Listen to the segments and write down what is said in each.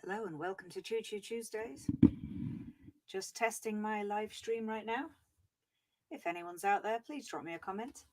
Hello and welcome to Chu Chu Tuesdays. Just testing my live stream right now. If anyone's out there, please drop me a comment.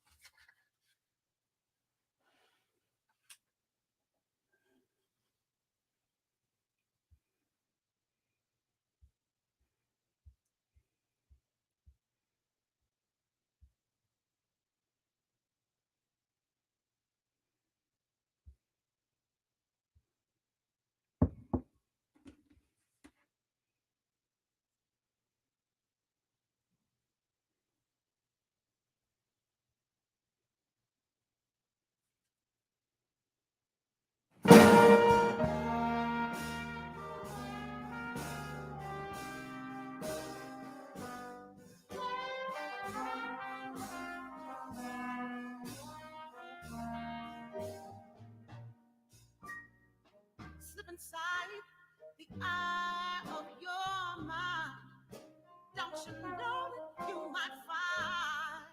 Slip inside the eye of your mind. Don't you know that you might find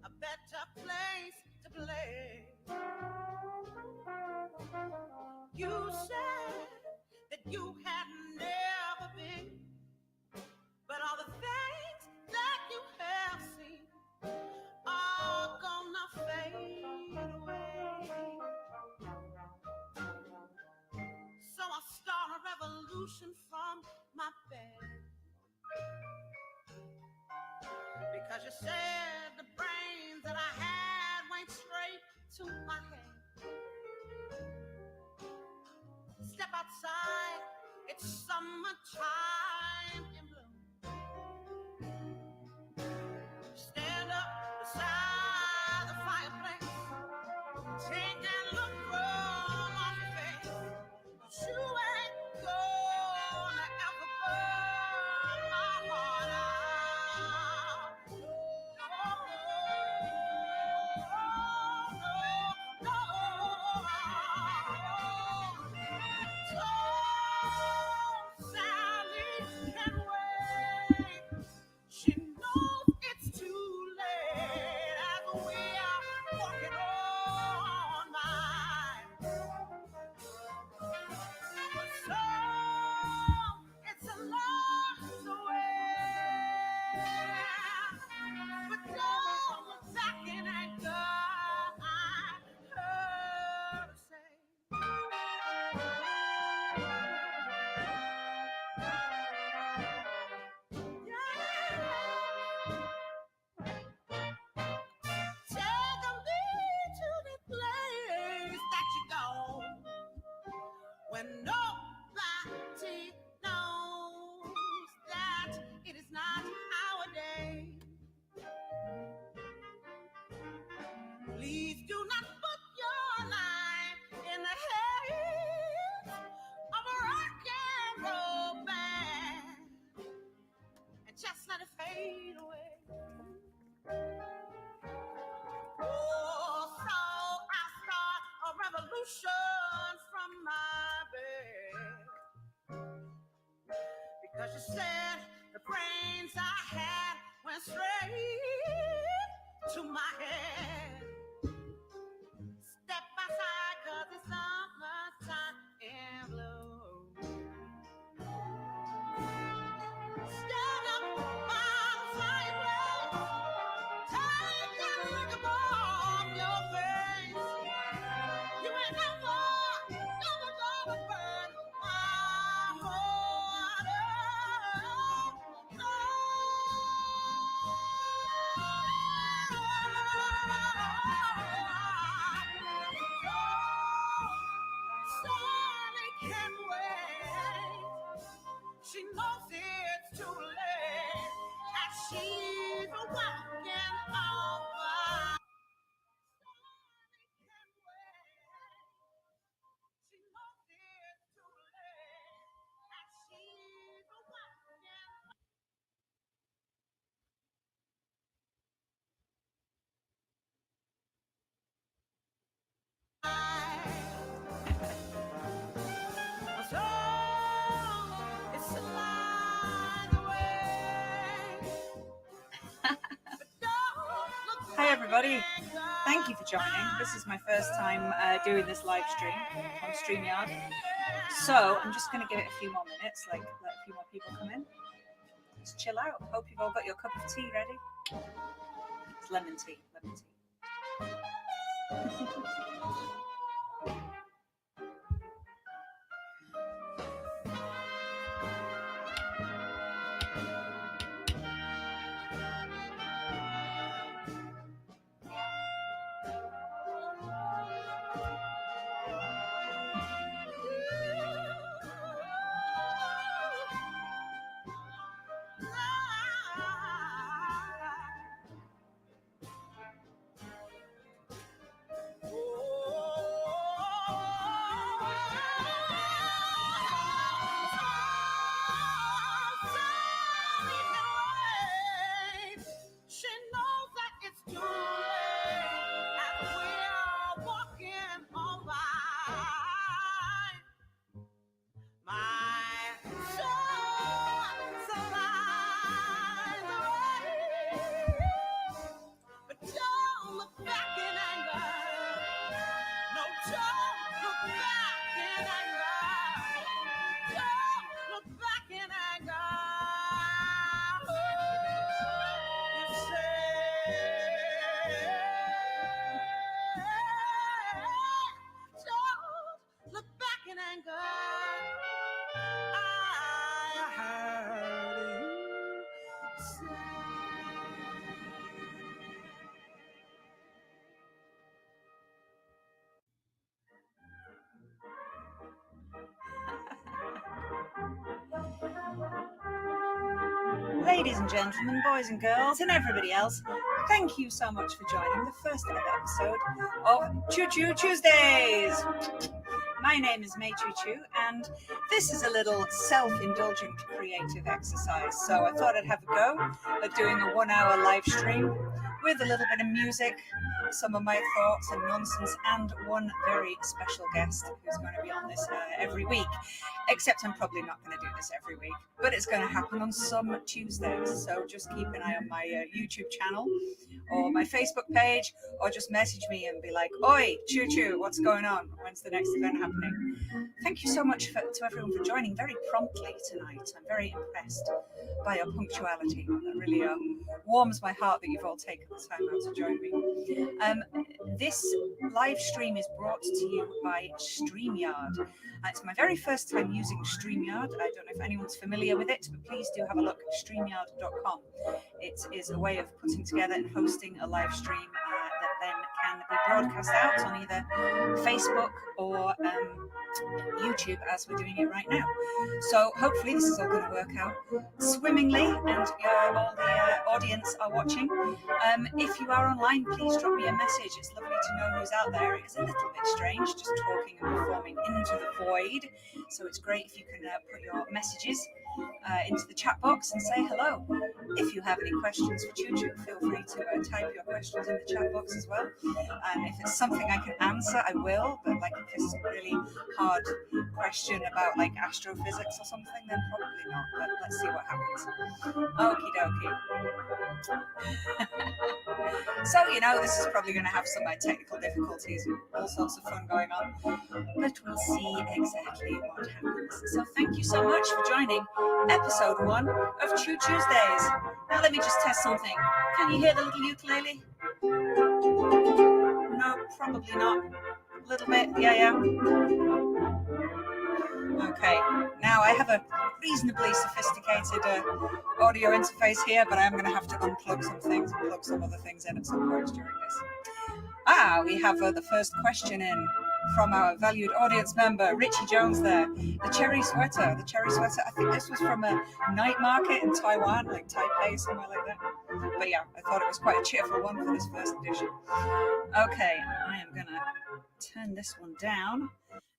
a better place to play? You said that you had never been, but all the things that you have seen are gonna fade away. So I'll start a revolution from my bed, because you said the brains that I had went straight to my head. Step outside, it's summertime in bloom. Stand up beside the fireplace, take that look from off your face. You ain't gonna ever burn my heart out. No, no, no. Sally can wait. She knows it's too late as we are walking on by. So it's a long way, but don't look back in anger. I heard her say. Take me to the place that you go when nobody knows that it is not our day. Please do not put your life in the hands of a rock and roll band and just let it fade away. Oh, so I start a revolution from my bed, because you said the brains I had went straight to my head. Step aside, 'cause it's summertime in blue. Stand up by the fireplace, take that look upon your face. You ain't never gonna burn my heart out. No. Sally can wait. She knows it's too late, and she's walking over. Sally can wait. She knows it's too late, and she's walking. So it's a line away. Hi everybody, thank you for joining. This is my first time doing this live stream on StreamYard. So I'm just going to give it a few more minutes, like let a few more people come in. Just chill out. Hope you've all got your cup of tea ready. It's lemon tea, lemon tea. Ladies and gentlemen, boys and girls, and everybody else, thank you so much for joining the first ever episode of Chu Chu Tuesdays. My name is May Chu Chu, and this is a little self-indulgent creative exercise. So I thought I'd have a go at doing a 1 hour live stream with a little bit of music, some of my thoughts and nonsense, and one very special guest who's going to be on this every week. Except I'm probably not going to do this every week, but it's going to happen on some Tuesdays. So just keep an eye on my YouTube channel or my Facebook page, or just message me and be like, "Oi, Chu Chu, what's going on? When's the next event happening?" Thank you so much to everyone for joining very promptly tonight. I'm very impressed by your punctuality. That really warms my heart that you've all taken the time out to join me. This live stream is brought to you by StreamYard. It's my very first time using StreamYard. I don't know if anyone's familiar with it, but please do have a look at StreamYard.com. It is a way of putting together and hosting a live stream that then can be broadcast out on either Facebook or YouTube, as we're doing it right now. So hopefully this is all going to work out swimmingly, and all the audience are watching. If you are online, please drop me a message. It's lovely to know who's out there. It's a little bit strange just talking and performing into the void, so it's great if you can put your messages into the chat box and say hello. If you have any questions for Chu Chu, feel free to type your questions in the chat box as well. If it's something I can answer, I will, but like if it's a really hard question about like astrophysics or something, then probably not, but let's see what happens. Okie dokie. So, this is probably going to have some technical difficulties and all sorts of fun going on, but we'll see exactly what happens. So thank you so much for joining episode 1 of Chu Tuesdays. Now let me just test something. Can you hear the little ukulele? No, probably not. A little bit, yeah. Okay, now I have a reasonably sophisticated audio interface here, but I'm going to have to unplug some things and plug some other things in at some point during this. We have the first question in from our valued audience member, Richie Jones there. The cherry sweater. I think this was from a night market in Taiwan, like Taipei, somewhere like that. But yeah, I thought it was quite a cheerful one for this first edition. Okay, I am going to turn this one down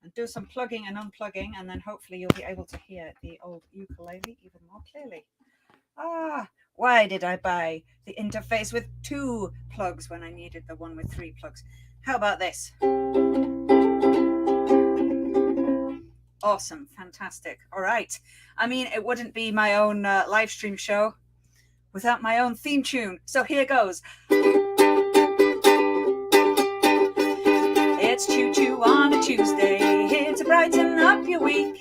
and do some plugging and unplugging, and then hopefully you'll be able to hear the old ukulele even more clearly. Why did I buy the interface with 2 plugs when I needed the one with 3 plugs? How about this? Awesome, fantastic. All right. I mean, it wouldn't be my own live stream show without my own theme tune. So here goes. It's Chu Chu on a Tuesday. It's to brighten up your week.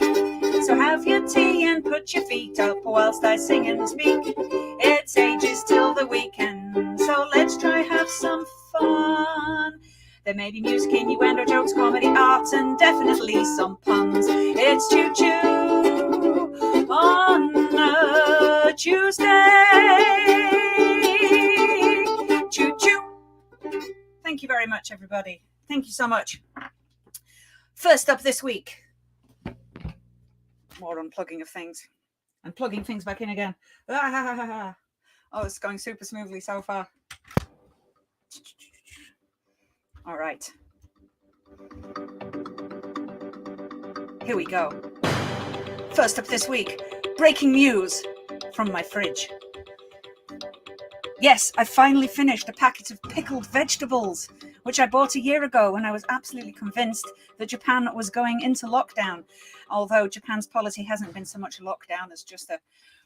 So have your tea and put your feet up whilst I sing and speak. It's ages till the weekend, so let's try have some fun. There may be music, innuendo, jokes, comedy, arts, and definitely some puns. It's Choo Choo on a Tuesday. Choo Choo. Thank you very much, everybody. Thank you so much. First up this week, more unplugging of things and plugging things back in again. Oh, it's going super smoothly so far. All right. Here we go. First up this week, breaking news from my fridge. Yes, I finally finished a packet of pickled vegetables, which I bought a year ago when I was absolutely convinced that Japan was going into lockdown. Although Japan's policy hasn't been so much a lockdown as just a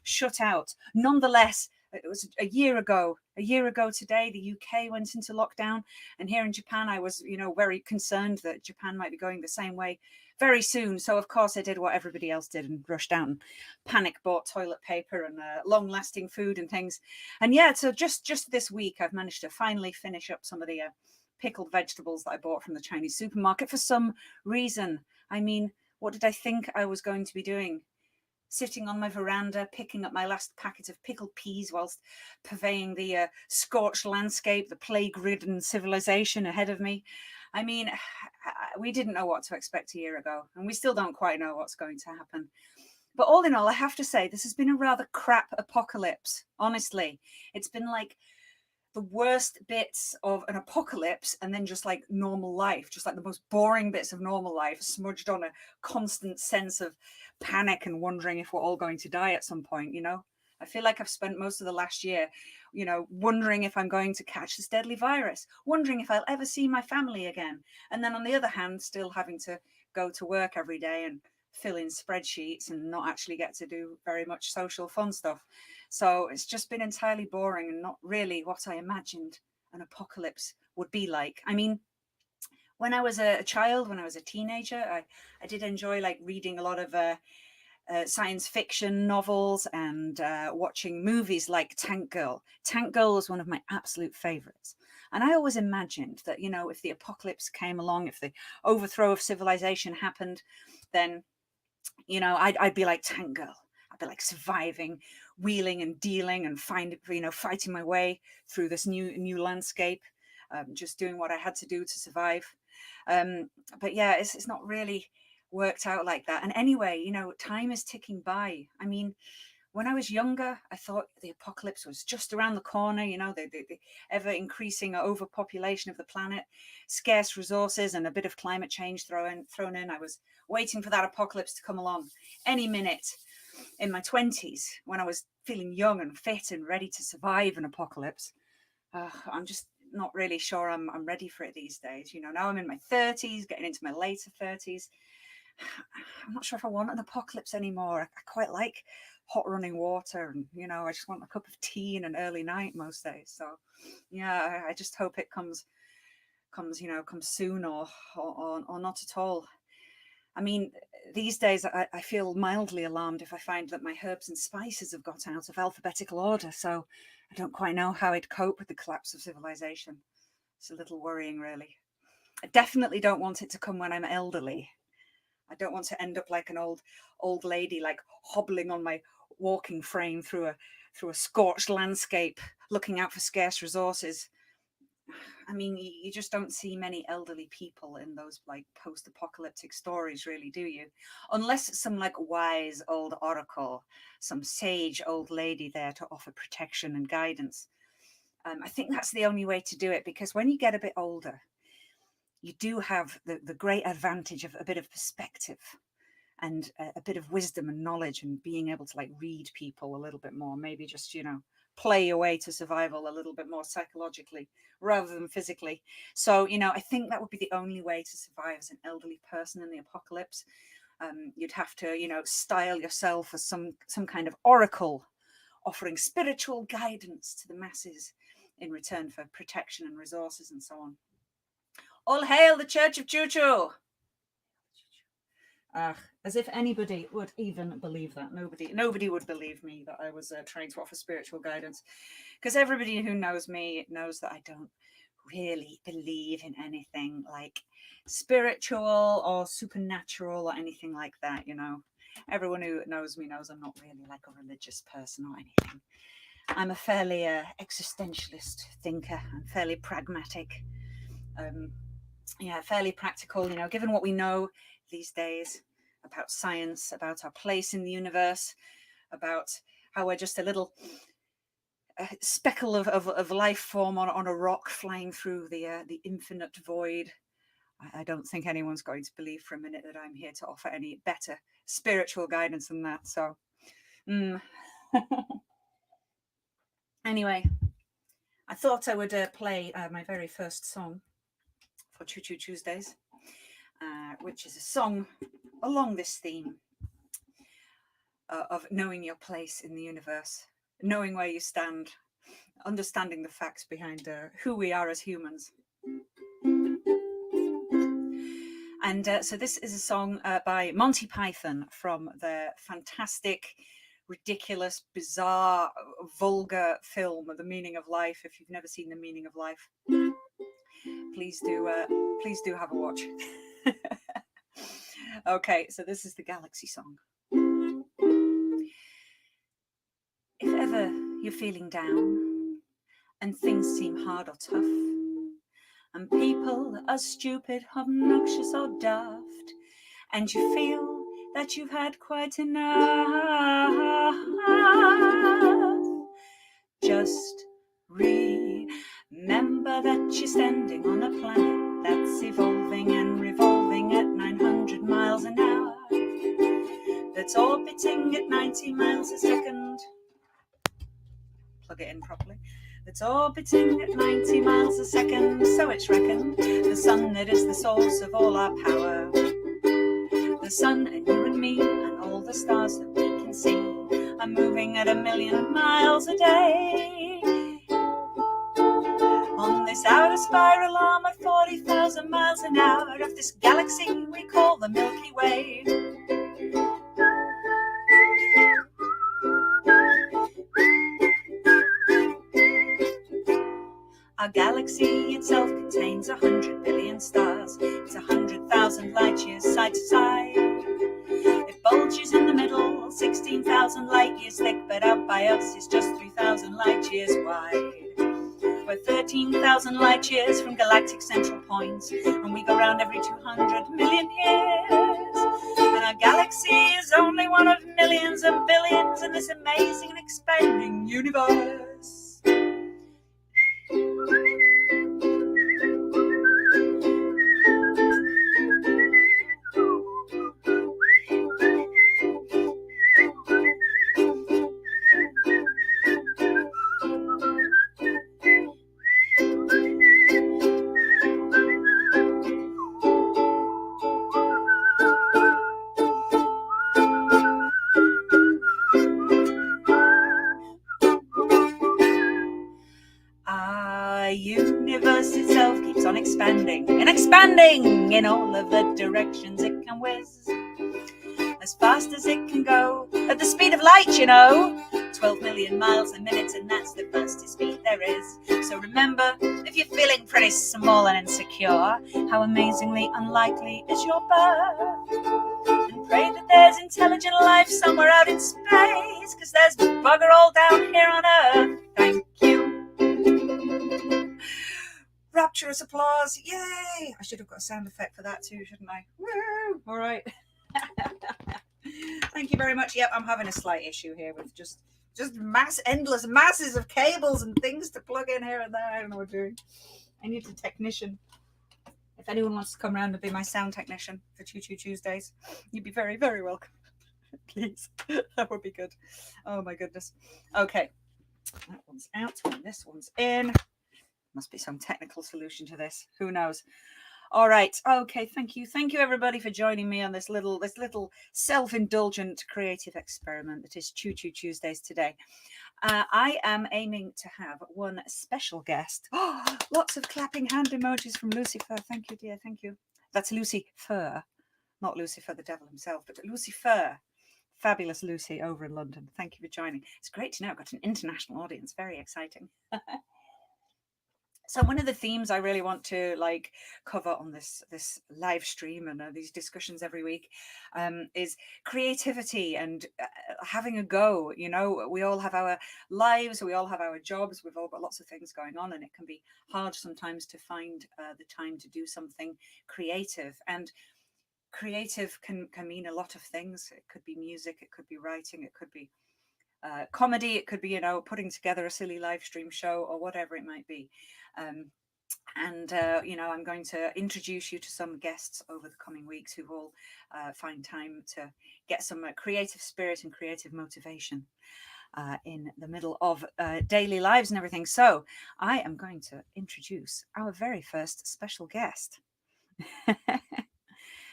shutout. Nonetheless, it was a year ago today, the UK went into lockdown. And here in Japan, I was, very concerned that Japan might be going the same way very soon. So, of course, I did what everybody else did and rushed out and panic bought toilet paper and long-lasting food and things. And yeah, so just this week, I've managed to finally finish up some of the pickled vegetables that I bought from the Chinese supermarket for some reason. I mean, what did I think I was going to be doing? Sitting on my veranda, picking up my last packet of pickled peas whilst purveying the scorched landscape, the plague-ridden civilization ahead of me. I mean, we didn't know what to expect a year ago, and we still don't quite know what's going to happen. But all in all, I have to say, this has been a rather crap apocalypse, honestly. It's been like the worst bits of an apocalypse and then just like normal life, just like the most boring bits of normal life smudged on a constant sense of panic and wondering if we're all going to die at some point, I feel like I've spent most of the last year, wondering if I'm going to catch this deadly virus, wondering if I'll ever see my family again. And then on the other hand, still having to go to work every day and fill in spreadsheets and not actually get to do very much social fun stuff. So it's just been entirely boring and not really what I imagined an apocalypse would be like. I mean, when I was a child, when I was a teenager, I did enjoy like reading a lot of science fiction novels and watching movies like Tank Girl. Tank Girl was one of my absolute favorites. And I always imagined that, if the apocalypse came along, if the overthrow of civilization happened, then, I'd be like Tank Girl. I'd be like surviving, wheeling and dealing and fighting my way through this new landscape, just doing what I had to do to survive. But yeah, it's not really worked out like that. And anyway, time is ticking by. I mean, when I was younger, I thought the apocalypse was just around the corner, the ever increasing overpopulation of the planet, scarce resources and a bit of climate change thrown in. I was waiting for that apocalypse to come along any minute. In my 20s, when I was feeling young and fit and ready to survive an apocalypse, I'm just not really sure I'm ready for it these days. Now I'm in my 30s, getting into my later 30s. I'm not sure if I want an apocalypse anymore. I quite like hot running water and, I just want a cup of tea and an early night most days. So, yeah, I just hope it comes soon or not at all. I mean, these days I feel mildly alarmed if I find that my herbs and spices have got out of alphabetical order. So I don't quite know how I'd cope with the collapse of civilization. It's a little worrying, really. I definitely don't want it to come when I'm elderly. I don't want to end up like an old lady, like hobbling on my walking frame through a scorched landscape, looking out for scarce resources. I mean, you just don't see many elderly people in those like post-apocalyptic stories, really, do you? Unless some like wise old oracle, some sage old lady there to offer protection and guidance. I think that's the only way to do it, because when you get a bit older, you do have the great advantage of a bit of perspective and a bit of wisdom and knowledge and being able to like read people a little bit more, maybe just, play your way to survival a little bit more psychologically rather than physically. So, I think that would be the only way to survive as an elderly person in the apocalypse. You'd have to, style yourself as some kind of oracle, offering spiritual guidance to the masses in return for protection and resources and so on. All hail the Church of Chu Chu! As if anybody would even believe that. Nobody would believe me that I was trying to offer spiritual guidance, because everybody who knows me knows that I don't really believe in anything like spiritual or supernatural or anything like that. Everyone who knows me knows I'm not really like a religious person or anything. I'm a fairly existentialist thinker. I'm fairly pragmatic. Fairly practical, given what we know these days about science, about our place in the universe, about how we're just a little speckle of life form on a rock flying through the infinite void. I don't think anyone's going to believe for a minute that I'm here to offer any better spiritual guidance than that. So, anyway, I thought I would play my very first song for Chu Chu Tuesdays, which is a song along this theme of knowing your place in the universe, knowing where you stand, understanding the facts behind who we are as humans. And so this is a song by Monty Python from their fantastic, ridiculous, bizarre, vulgar film, The Meaning of Life. If you've never seen The Meaning of Life, please do have a watch. Okay, so this is the Galaxy song. If ever you're feeling down and things seem hard or tough, and people are stupid, obnoxious or daft, and you feel that you've had quite enough, just remember that you're standing on a planet that's evolving and revolving at 900 miles an hour, that's orbiting at 90 miles a second. Plug it in properly. That's orbiting at 90 miles a second, so it's reckoned. The sun that is the source of all our power, the sun and you and me and all the stars that we can see are moving at 1,000,000 miles a day on this outer spiral arm at 40,000 miles an hour of this galaxy we call the Milky Way. Our galaxy itself contains 100 billion stars. It's 100,000 light years side to side. It bulges in the middle, 16,000 light years thick, but out by us is just 3,000 light years wide. We're 13,000 light years from galactic central points, and we go round every 200 million years. And our galaxy is only one of millions and billions in this amazing and expanding universe. Universe itself keeps on expanding and expanding in all of the directions it can whiz, as fast as it can go at the speed of light, 12 million miles a minute, and that's the fastest speed there is. So remember, if you're feeling pretty small and insecure, how amazingly unlikely is your birth, and pray that there's intelligent life somewhere out in space, because there's bugger all down here on Earth. Thank you. Rapturous applause. Yay! I should have got a sound effect for that too, shouldn't I? Woo! All right. Thank you very much. Yep, I'm having a slight issue here with just endless masses of cables and things to plug in here and there. I don't know what I'm doing. I need a technician. If anyone wants to come around and be my sound technician for Chu Chu Tuesdays, you'd be very, very welcome. Please. That would be good. Oh my goodness. Okay. That one's out and this one's in. Must be some technical solution to this. Who knows? All right. Okay. Thank you. Thank you, everybody, for joining me on this little self-indulgent creative experiment that is Chu Chu Tuesdays today. I am aiming to have one special guest. Oh, lots of clapping hand emojis from Lucifer. Thank you, dear. Thank you. That's Lucy Fur, not Lucifer, the devil himself, but Lucifer. Fabulous Lucy over in London. Thank you for joining. It's great to know I've got an international audience. Very exciting. So one of the themes I really want to cover on this live stream and these discussions every week is creativity and having a go. You know, we all have our lives, we all have our jobs, we've all got lots of things going on, and it can be hard sometimes to find the time to do something creative. And creative can mean a lot of things. It could be music, it could be writing, it could be comedy, it could be, putting together a silly live stream show or whatever it might be. I'm going to introduce you to some guests over the coming weeks who will find time to get some creative spirit and creative motivation in the middle of daily lives and everything. So I am going to introduce our very first special guest.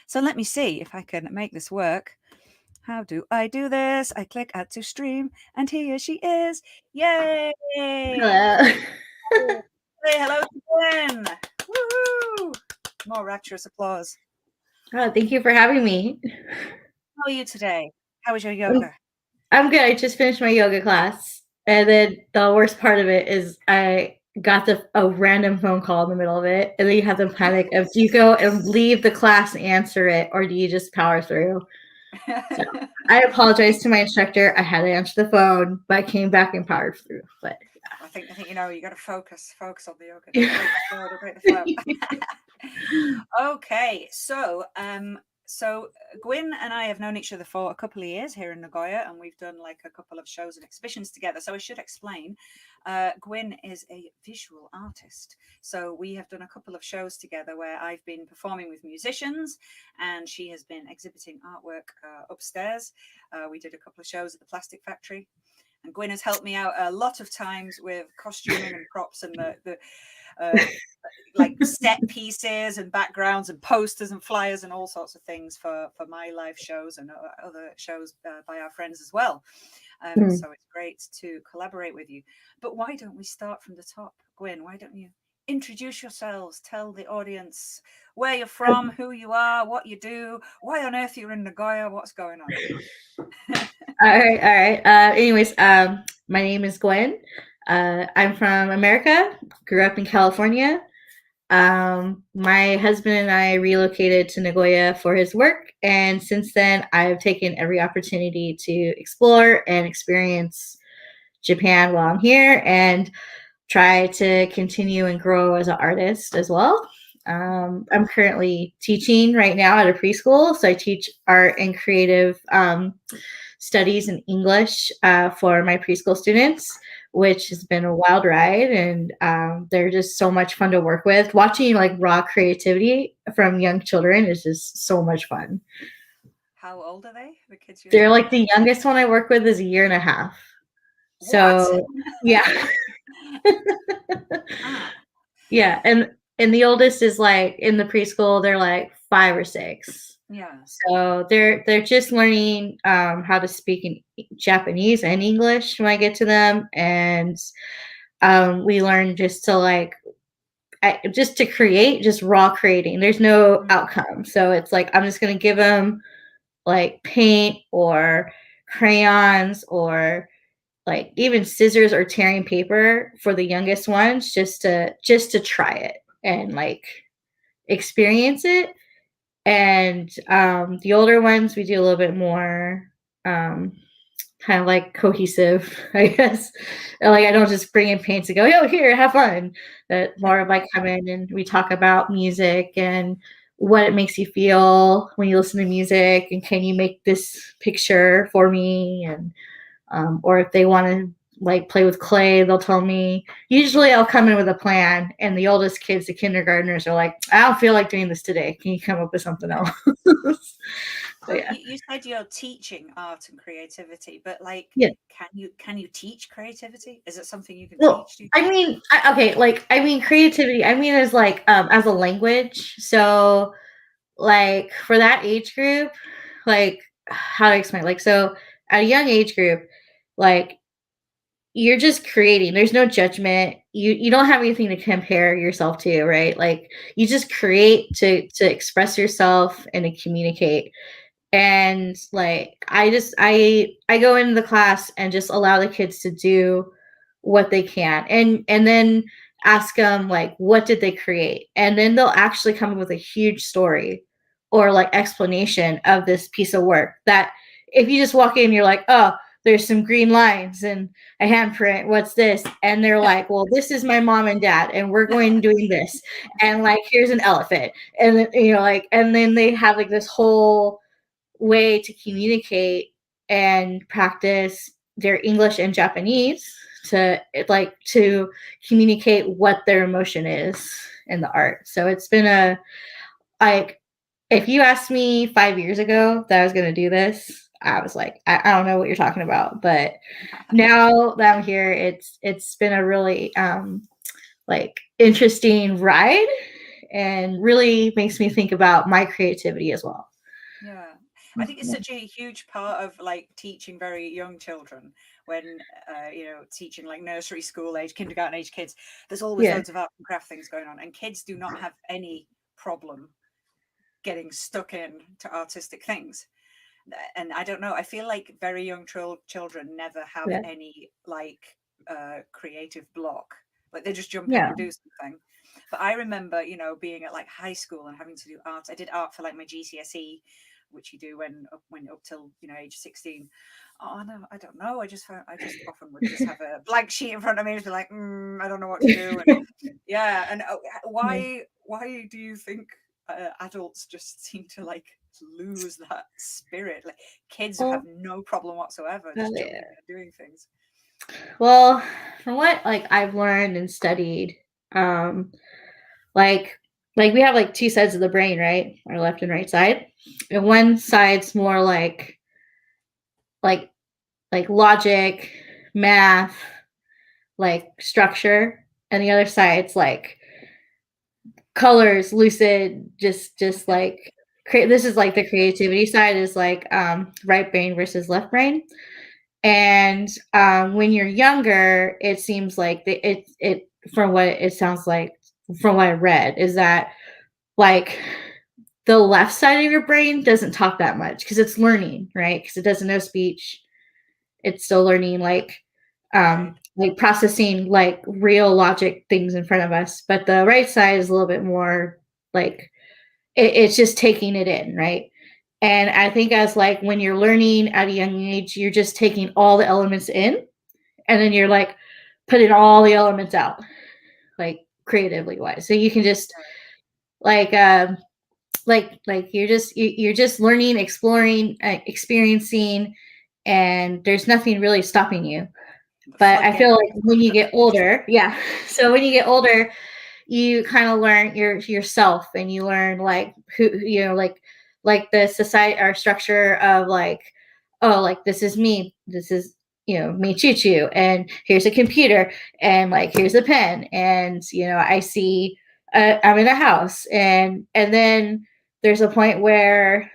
So let me see if I can make this work. How do I do this? I click add to stream, and here she is. Yay! Hello. Say hello to Gwen. Woohoo! More rapturous applause. Oh, thank you for having me. How are you today? How was your yoga? I'm good. I just finished my yoga class. And then the worst part of it is I got a random phone call in the middle of it. And then you have the panic of, do you go and leave the class and answer it, or do you just power through? So I apologize to my instructor. I had to answer the phone, but I came back and powered through. But I think you got to focus on the yoga. Don't break the flow. Okay, so Gwyn and I have known each other for a couple of years here in Nagoya, and we've done like a couple of shows and exhibitions together. So I should explain, Gwyn is a visual artist. So we have done a couple of shows together where I've been performing with musicians and she has been exhibiting artwork upstairs. We did a couple of shows at the Plastic Factory, and Gwyn has helped me out a lot of times with costuming and props and the like set pieces and backgrounds and posters and flyers and all sorts of things for my live shows and other shows by our friends as well. So it's great to collaborate with you. But why don't we start from the top? Gwyn, why don't you introduce yourselves, tell the audience where you're from, who you are, what you do, why on earth you're in Nagoya, what's going on? All right. Anyways, my name is Gwen. I'm from America, grew up in California. My husband and I relocated to Nagoya for his work, and since then I've taken every opportunity to explore and experience Japan while I'm here and try to continue and grow as an artist as well. I'm currently teaching right now at a preschool, so I teach art and creative studies in English for my preschool students, which has been a wild ride, and they're just so much fun to work with. Watching like raw creativity from young children is just so much fun. How old are they, the kids? They're like, the youngest one I work with is 1.5 years. So yeah. Yeah, and the oldest is like in the preschool, they're like 5 or 6. Yeah. So they're just learning how to speak in Japanese and English when I get to them, and we learn just to just to create, just raw creating. There's no outcome, so it's like I'm just gonna give them like paint or crayons or like even scissors or tearing paper for the youngest ones, just to try it and like experience it. And the older ones, we do a little bit more kind of like cohesive, I guess. Like I don't just bring in paints and go, yo, here, have fun. But more of like come in and we talk about music and what it makes you feel when you listen to music, and can you make this picture for me? And or if they want to like play with clay, they'll tell me. Usually I'll come in with a plan, and the oldest kids, the kindergartners, are like, I don't feel like doing this today. Can you come up with something else? So, yeah. You said you're teaching art and creativity, but like, can you teach creativity? Is it something you can teach? I mean, creativity, I mean as like as a language. So like for that age group, like how to explain, like, so at a young age group, like you're just creating. There's no judgment. You don't have anything to compare yourself to, right? Like you just create to express yourself and to communicate. And like I go into the class and just allow the kids to do what they can, and then ask them like what did they create, and then they'll actually come up with a huge story or like explanation of this piece of work that if you just walk in you're like, oh, there's some green lines and a handprint, what's this? And they're like, well, this is my mom and dad and we're going doing this, and like here's an elephant, and then, like, and then they have like this whole way to communicate and practice their English and Japanese to communicate what their emotion is in the art. So it's been a like if you asked me 5 years ago that I was going to do this, I was like, I don't know what you're talking about. But now that I'm here, it's been a really like interesting ride, and really makes me think about my creativity as well. Yeah. I think it's such a huge part of like teaching very young children when teaching like nursery school age, kindergarten age kids. There's always loads of art and craft things going on, and kids do not have any problem getting stuck in to artistic things. And I don't know, I feel like very young children never have any like creative block. Like they just jump in and do something. But I remember, being at like high school and having to do art. I did art for like my GCSE, which you do when up till age 16. Oh no, I don't know. I just often would just have a blank sheet in front of me and be like, I don't know what to do. And, yeah, and why do you think adults just seem to like lose that spirit? Like kids have no problem whatsoever just jumping in and doing things. Well, from what like I've learned and studied, like we have like two sides of the brain, right? Our left and right side. And one side's more like logic, math, like structure, and the other side's like colors, lucid, just like this is like the creativity side is like right brain versus left brain. And when you're younger, it seems like it from what it sounds like from what I read is that like the left side of your brain doesn't talk that much because it's learning, right? Because it doesn't know speech. It's still learning like processing like real logic things in front of us. But the right side is a little bit more like it's just taking it in, right? And I think as like when you're learning at a young age, you're just taking all the elements in, and then you're like putting all the elements out, like creatively wise. So you can just like you're just learning, exploring, experiencing, and there's nothing really stopping you. But I feel like when you get older, so when you get older, you kind of learn yourself, and you learn like who like the society or structure of like, oh, like this is me, this is me Chu Chu, and here's a computer, and like here's a pen, and I see I'm in a house, and then there's a point where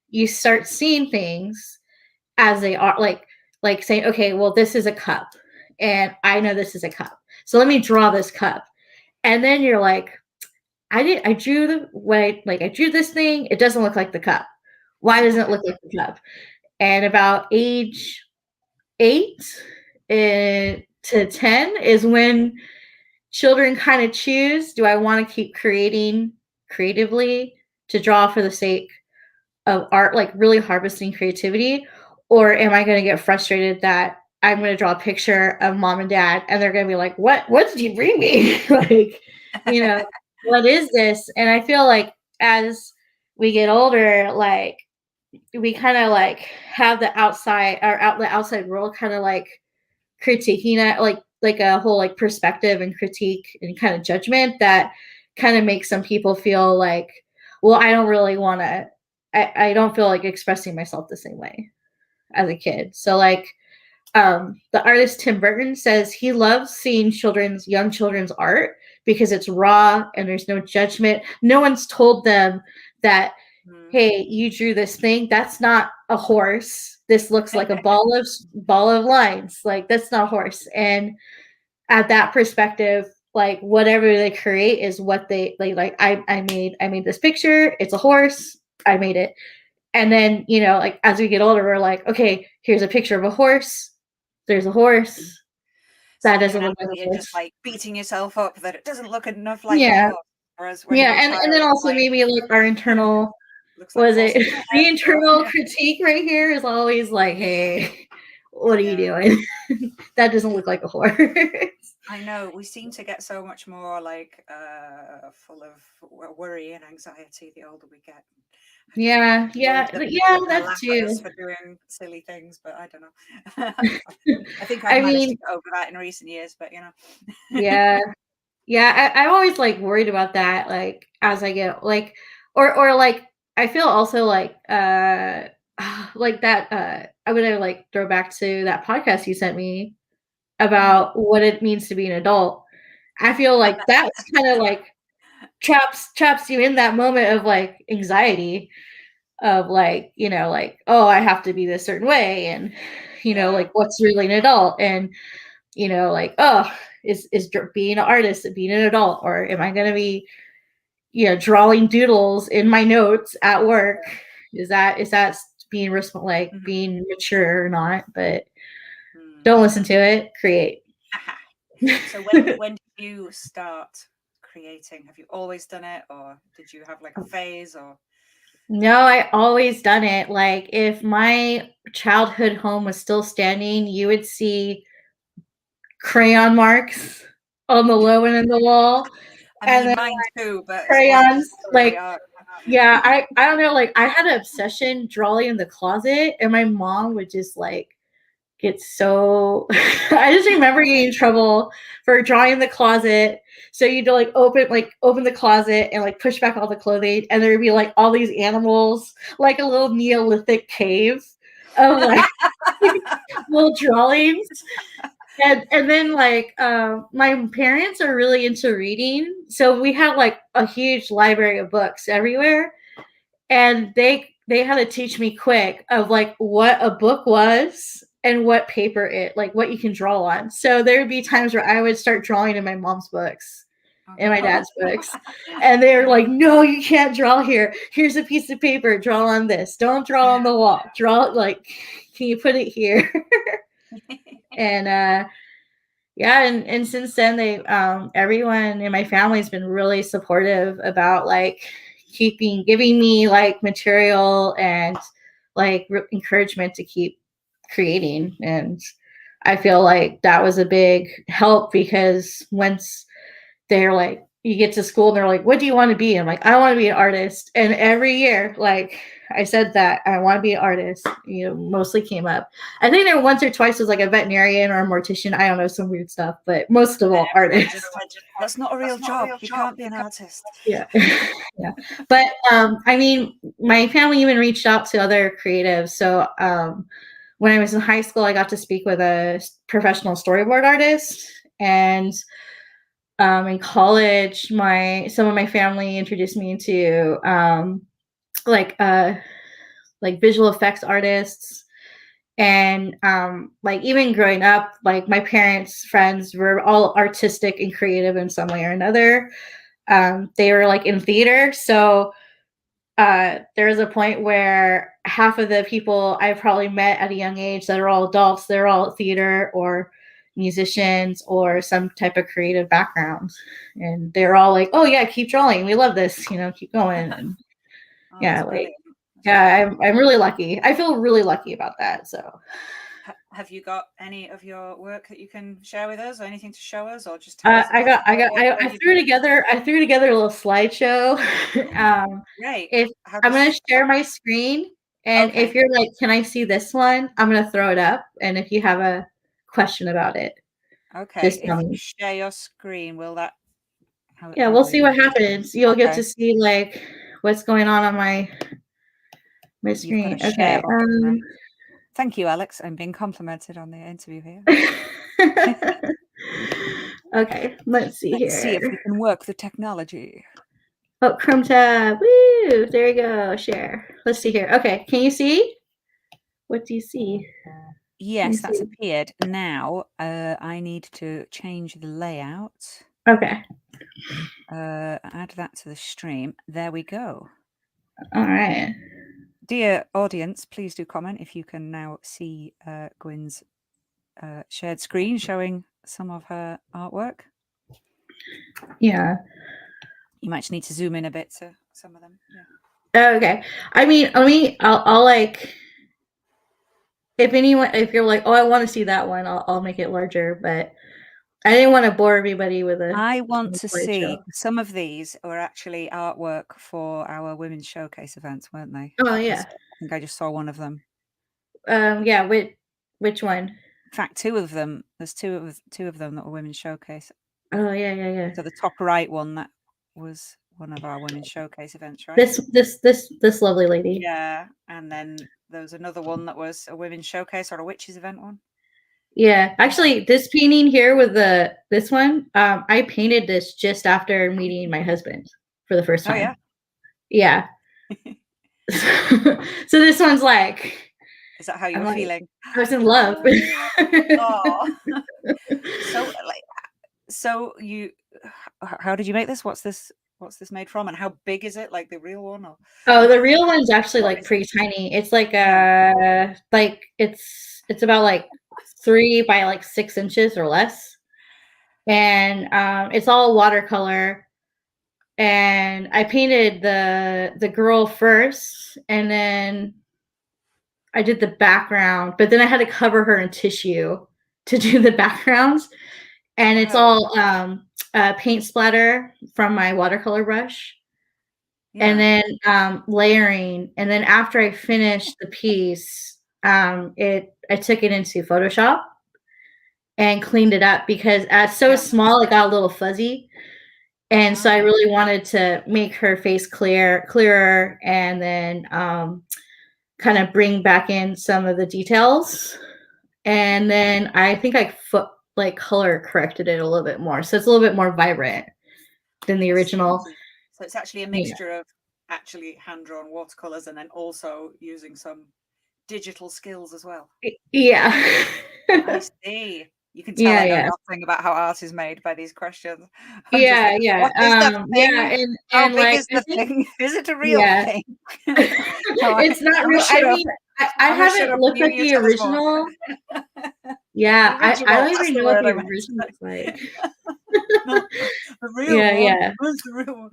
you start seeing things as they are, like saying, okay, well, this is a cup, and I know this is a cup, so let me draw this cup. And then you're like, I drew this thing, it doesn't look like the cup. Why doesn't it look like the cup? And about age 8 to 10 is when children kind of choose, do I want to keep creating creatively to draw for the sake of art, like really harvesting creativity, or am I going to get frustrated that I'm going to draw a picture of mom and dad and they're going to be like, what did you bring me? Like, what is this? And I feel like as we get older, like we kind of like have the outside world kind of like critiquing it, like a whole like perspective and critique and kind of judgment that kind of makes some people feel like, well, I don't really want to, I don't feel like expressing myself the same way as a kid. So like the artist Tim Burton says he loves seeing young children's art because it's raw and there's no judgment. No one's told them that, hey, you drew this thing. That's not a horse. this looks like a ball of lines. Like, that's not a horse. And at that perspective, like, whatever they create is what they like. I made this picture. It's a horse. I made it. And then, you know, like, as we get older, we're like, okay, here's a picture of a horse. There's a horse. That doesn't look like a you're horse. just like beating yourself up that it doesn't look enough like a Yeah. horse. Whereas when Yeah, you're a and then child, also like, maybe like our internal, looks like was a it horse in my the head, internal or- critique right here is always like, hey, what are you doing? That doesn't look like a horse. I know we seem to get so much more like full of worry and anxiety the older we get. Yeah, They that laugh too. at us for doing silly things, but I don't know. I think I've I managed mean, to get over that in recent years, but you know. yeah, I'm always like worried about that, like, as I get like, or like, I feel also like like that I'm gonna like throw back to that podcast you sent me about what it means to be an adult. I feel like that's kind of like traps you in that moment of like anxiety of like, you know, like, oh, I have to be this certain way, and you know, like, what's really an adult, and you know, like, oh, is being an artist being an adult, or am I going to be, you know, drawing doodles in my notes at work? Is that being like being mature or not? But don't listen to it. Create. So when did you start creating? Have you always done it, or did you have like a phase, or? No, I always done it. Like, if my childhood home was still standing, you would see crayon marks on the low end of the wall. I mean, mine too, but crayons, like, art. yeah, I don't know, like, I had an obsession drawing in the closet, and my mom would just like get so I just remember getting in trouble for drawing in the closet. So you'd like open the closet and like push back all the clothing, and there would be like all these animals, like a little Neolithic cave of like little drawings. And then like my parents are really into reading, so we had like a huge library of books everywhere, and they had to teach me quick of like what a book was and what paper like what you can draw on. So there would be times where I would start drawing in my mom's books and my dad's books, and they're like, no, you can't draw here. Here's a piece of paper, draw on this. Don't draw on the wall. Draw, like, can you put it here? And yeah, and since then they everyone in my family has been really supportive about like giving me like material and like encouragement to keep creating. And I feel like that was a big help, because once they're like, you get to school and they're like, what do you want to be? I'm like, I want to be an artist. And every year, like, I said that I want to be an artist, you know, mostly came up. I think there once or twice was like a veterinarian or a mortician. I don't know, some weird stuff, but most of all, artist. That's not a real job. You can't be an artist. Yeah. Yeah. But I mean, my family even reached out to other creatives. So when I was in high school, I got to speak with a professional storyboard artist. And in college, some of my family introduced me into like visual effects artists. And like, even growing up, like, my parents' friends were all artistic and creative in some way or another. They were like in theater, so there was a point where half of the people I probably met at a young age that are all adults, they're all theater or musicians or some type of creative background, and they're all like, oh yeah, keep drawing, we love this, you know, keep going. And yeah, like, yeah, I'm really lucky. I feel really lucky about that. So have you got any of your work that you can share with us, or anything to show us, or just I threw together a little slideshow. Right. If I'm going to share my screen, and if you're like, can I see this one, I'm going to throw it up, and if you have a question about it, just tell me. Share your screen, will that? Yeah, we'll see what happens. You'll get to see like what's going on my screen. Okay. Thank you, Alex. I'm being complimented on the interview here. Okay, let's see here. Let's see if we can work the technology. Oh, Chrome tab. Woo! There you go. Share. Let's see here. Okay, can you see What do you see? Yes, that's see. appeared. Now, I need to change the layout. Okay. Add that to the stream. There we go. All right. Dear audience, please do comment if you can now see Gwyn's shared screen showing some of her artwork. Yeah. You might need to zoom in a bit to some of them. Yeah. Okay. I mean, I'll like, if you're like, oh, I want to see that one, I'll make it larger, but I didn't want to bore everybody with a. I want to see show. some of these were actually artwork for our women's showcase events, weren't they? Oh yeah. I think I just saw one of them. Yeah. Which one? In fact, two of them. There's two of them that were women's showcase. Oh yeah. So the top right one, that was one of our women's showcase events, right? This lovely lady. Yeah, and then there was another one that was a women's showcase or a witches event one. Yeah, actually, this painting here with this one, I painted this just after meeting my husband for the first time. Oh yeah. So this one's like. Is that how you were feeling? I was in love. Oh. So you, how did you make this? What's this made from, and how big is it? Like the real one? Or? Oh, the real one's actually like pretty tiny. It's like like it's about like 3 by like 6 inches or less, and it's all watercolor. And I painted the girl first, and then I did the background, but then I had to cover her in tissue to do the backgrounds. And it's all paint splatter from my watercolor brush. Yeah. And then layering. And then after I finished the piece, I took it into Photoshop and cleaned it up because as so small, it got a little fuzzy. And so I really wanted to make her face clearer, and then kind of bring back in some of the details. And then I think I color corrected it a little bit more, so it's a little bit more vibrant than the original. So it's actually a mixture of actually hand-drawn watercolors and then also using some digital skills as well. Yeah. I see. You can tell I know nothing about how art is made by these questions. What is the thing? How big like, is the thing? Is it a real thing? It's not real. I mean, I haven't looked at the original. Yeah, I don't even know what the original is like. The real one. Where's the real one?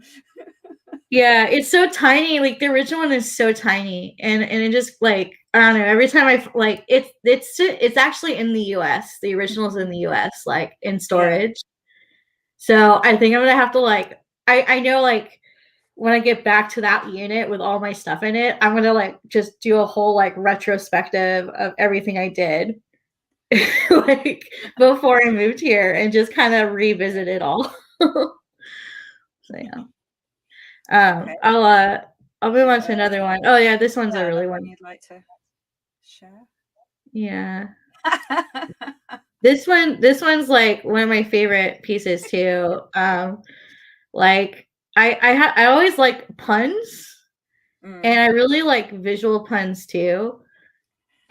Yeah, it's so tiny. Like the original one is so tiny, and it just like I don't know. Every time I like it's actually in the U.S. The original's in the U.S. like in storage. So I think I'm gonna have to like I know like when I get back to that unit with all my stuff in it, I'm gonna like just do a whole like retrospective of everything I did like before I moved here and just kind of revisit it all. So yeah. Okay. I'll move on to another one. Oh yeah, this one's a really one you'd like to share. Yeah. This one's like one of my favorite pieces too. Like I always like puns, and I really like visual puns too.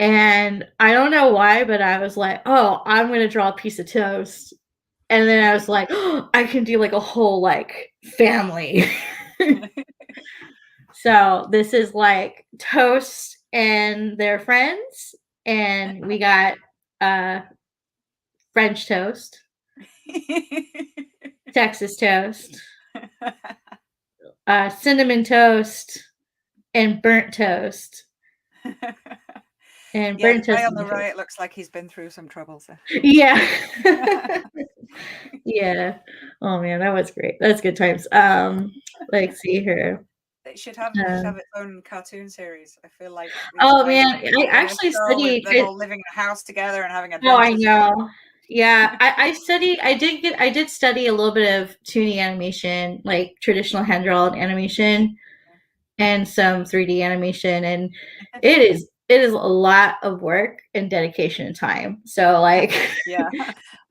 And I don't know why, but I was like, oh, I'm gonna draw a piece of toast. And then I was like, oh, I can do like a whole like family. So this is like toast and their friends, and we got French toast, Texas toast, cinnamon toast, and burnt toast. And burnt toast. The guy on the right looks like he's been through some troubles. Yeah. Yeah. Oh man, that was great. That's good times. Let's see here. It should have its own cartoon series. I feel like. Oh man, I actually studied. They're all living in a house together and having adventures. Oh, I know. Yeah, I studied. I did study a little bit of 2D animation, like traditional hand-drawn animation, and some 3D animation, and it is a lot of work and dedication and time. So like, yeah,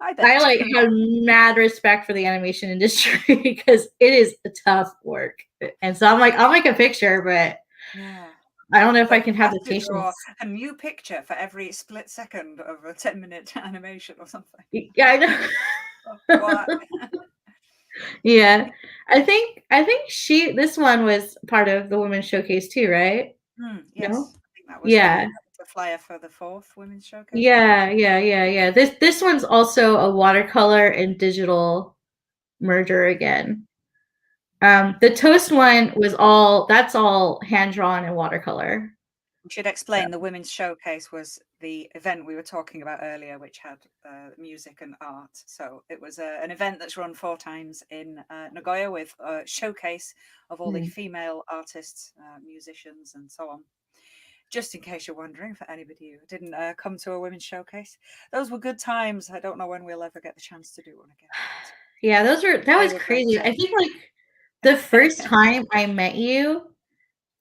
I like have mad respect for the animation industry because it is a tough work. And so I'm like, I'll make a picture, but I don't know if I Like, can you have have the to draw patience. a new picture for every split second of a 10-minute animation or something. Yeah, I know. What? Yeah. I think this one was part of the women's showcase too, right? No? Yes, I think that was Yeah. the flyer for the 4th women's showcase. Yeah. This one's also a watercolor and digital merger again. The toast one was that's all hand drawn and watercolor. We should explain the women's showcase was the event we were talking about earlier, which had music and art. So it was an event that's run 4 times in Nagoya with a showcase of all the female artists, musicians, and so on. Just in case you're wondering, for anybody who didn't come to a women's showcase, those were good times. I don't know when we'll ever get the chance to do one again. Yeah, that They was were great crazy. I times. think like the first time I met you,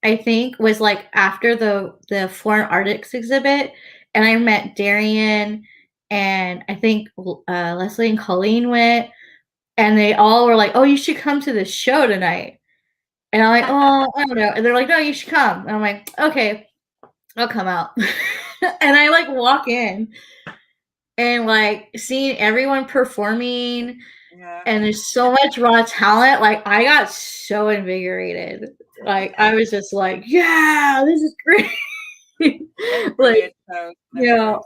I think was like after the foreign artists exhibit, and I met Darian, and I think Leslie and Colleen went, and they all were like, "Oh, you should come to the show tonight." And I'm like, "Oh, I don't know." And they're like, "No, you should come." And I'm like, "Okay, I'll come out." And I like walk in and like seeing everyone performing, Yeah. and there's so much raw talent. Like I got so invigorated. Like I was just like, "Yeah, this is great." They were Like, brilliant shows. They were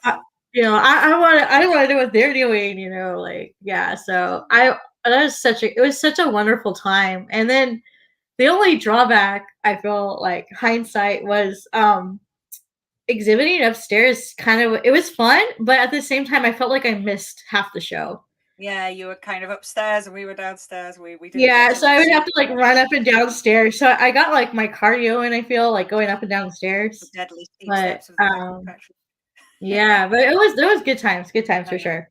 great. I want to do what they're doing. Like yeah. So it was such a wonderful time. And then the only drawback I feel like hindsight was exhibiting upstairs. It was fun, but at the same time, I felt like I missed half the show. Yeah, you were kind of upstairs and we were downstairs. We didn't Yeah, get to so I would see have to like run up and downstairs. So I got like my cardio and I feel like going up and down the the stairs. deadly steep But steps of the factory. yeah, but there was good times for sure.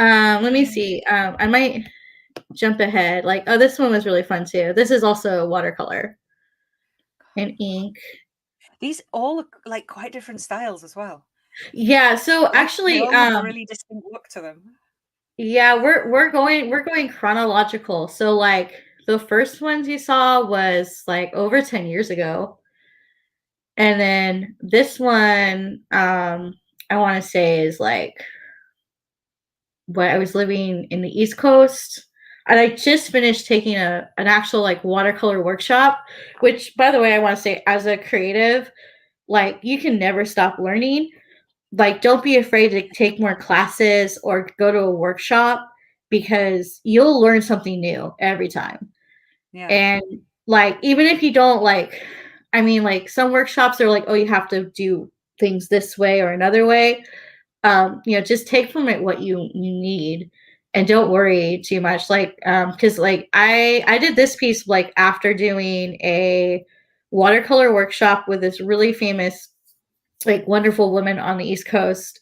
Let me see. I might jump ahead. Like, oh, this one was really fun too. This is also watercolor and ink. These all look like quite different styles as well. Yeah, so They actually, all have a really distinct look to them. yeah, we're going chronological. So like the first ones you saw was like over 10 years ago. And then this one, I want to say is like when I was living in the East Coast. And I just finished taking an actual like watercolor workshop, which by the way, I want to say as a creative, like you can never stop learning. Like don't be afraid to take more classes or go to a workshop because you'll learn something new every time. Yeah. And like even if you don't like, I mean like some workshops are like, oh, you have to do things this way or another way. Just take from it what you need and don't worry too much. Like because like I did this piece like after doing a watercolor workshop with this really famous like wonderful woman on the East Coast,